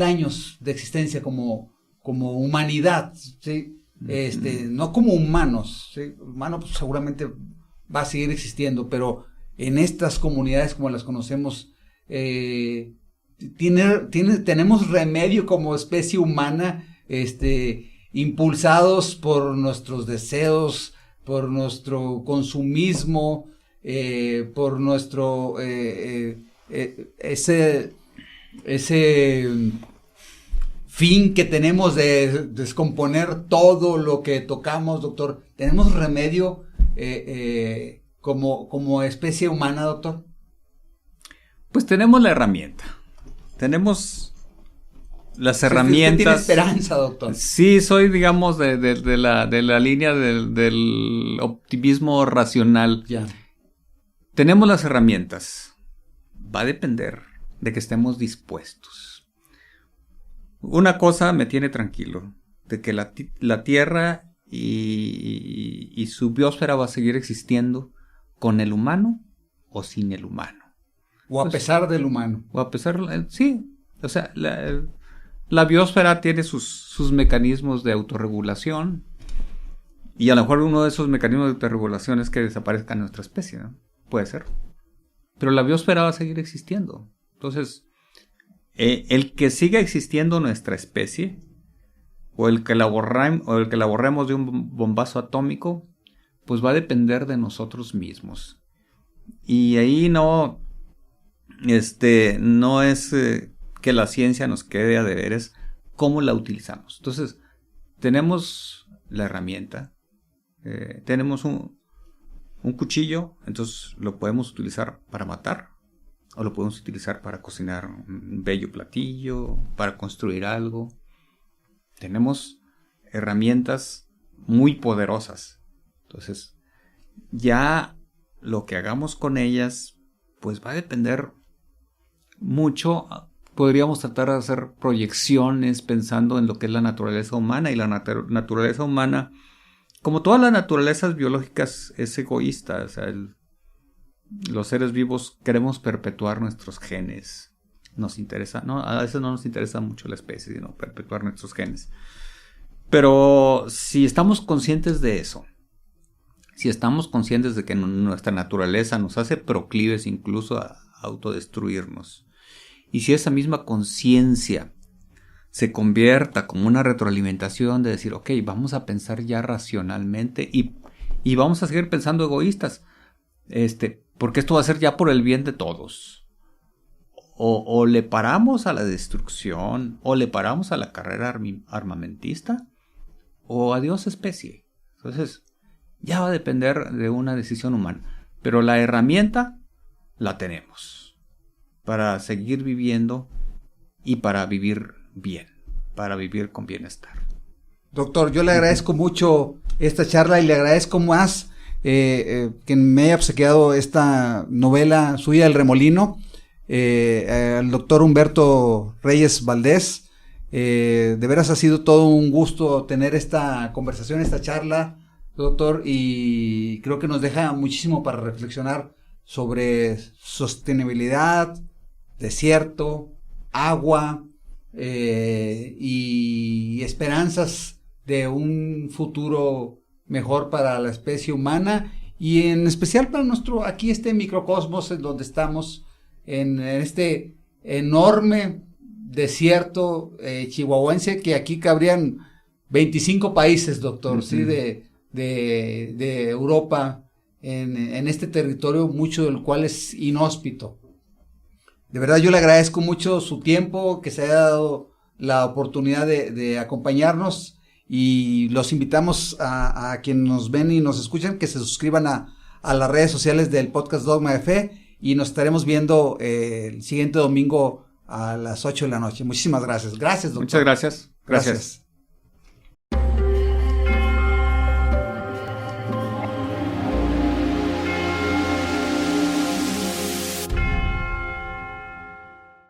años de existencia como humanidad, ¿sí? No como humanos, ¿sí? Humano pues, seguramente va a seguir existiendo, pero en estas comunidades como las conocemos, tenemos remedio como especie humana, impulsados por nuestros deseos, por nuestro consumismo, por nuestro ese fin que tenemos de descomponer todo lo que tocamos, doctor. ¿Tenemos remedio como especie humana, doctor? Pues tenemos la herramienta. Tenemos las herramientas. Usted tiene esperanza, doctor. Sí, soy, digamos, de la línea del optimismo racional. Ya. tenemos las herramientas. Va a depender de que estemos dispuestos. Una cosa me tiene tranquilo, de que la Tierra y su biosfera va a seguir existiendo con el humano o sin el humano. O a pesar del humano. O a pesar, sí. O sea, la biosfera tiene sus mecanismos de autorregulación. Y a lo mejor uno de esos mecanismos de autorregulación es que desaparezca nuestra especie, ¿no? Puede ser. Pero la biosfera va a seguir existiendo. Entonces, el que siga existiendo nuestra especie, o el que la borremos de un bombazo atómico, pues va a depender de nosotros mismos. Y ahí no es que la ciencia nos quede a deber, es cómo la utilizamos. Entonces, tenemos la herramienta, tenemos un cuchillo, entonces lo podemos utilizar para matar, o lo podemos utilizar para cocinar un bello platillo, para construir algo. Tenemos herramientas muy poderosas. Entonces, ya lo que hagamos con ellas, pues va a depender mucho. Podríamos tratar de hacer proyecciones pensando en lo que es la naturaleza humana. Y la naturaleza humana, como todas las naturalezas biológicas, es egoísta. O sea, los seres vivos queremos perpetuar nuestros genes. Nos interesa, ¿no? A veces no nos interesa mucho la especie, sino perpetuar nuestros genes. Pero si estamos conscientes de eso, si estamos conscientes de que nuestra naturaleza nos hace proclives incluso a autodestruirnos, y si esa misma conciencia se convierta como una retroalimentación de decir, ok, vamos a pensar ya racionalmente y vamos a seguir pensando egoístas, porque esto va a ser ya por el bien de todos. O le paramos a la destrucción, o le paramos a la carrera armamentista, o adiós especie. Entonces, ya va a depender de una decisión humana. Pero la herramienta la tenemos para seguir viviendo y para vivir bien, para vivir con bienestar. Doctor, yo le agradezco mucho esta charla y le agradezco más que me haya obsequiado esta novela suya, El Remolino. Al doctor Humberto Reyes Valdés, de veras ha sido todo un gusto tener esta conversación, esta charla, doctor, y creo que nos deja muchísimo para reflexionar sobre sostenibilidad, desierto, agua, y esperanzas de un futuro mejor para la especie humana y en especial para aquí este microcosmos en donde estamos, en este enorme desierto chihuahuense, que aquí cabrían 25 países, doctor, uh-huh. ¿Sí? de Europa, en este territorio, mucho del cual es inhóspito. De verdad yo le agradezco mucho su tiempo, que se haya dado la oportunidad de acompañarnos, y los invitamos a quienes nos ven y nos escuchan que se suscriban a las redes sociales del podcast Dogma de Fe. Y nos estaremos viendo el siguiente domingo a las 8 de la noche. Muchísimas gracias. Gracias, doctor. Muchas gracias. Gracias.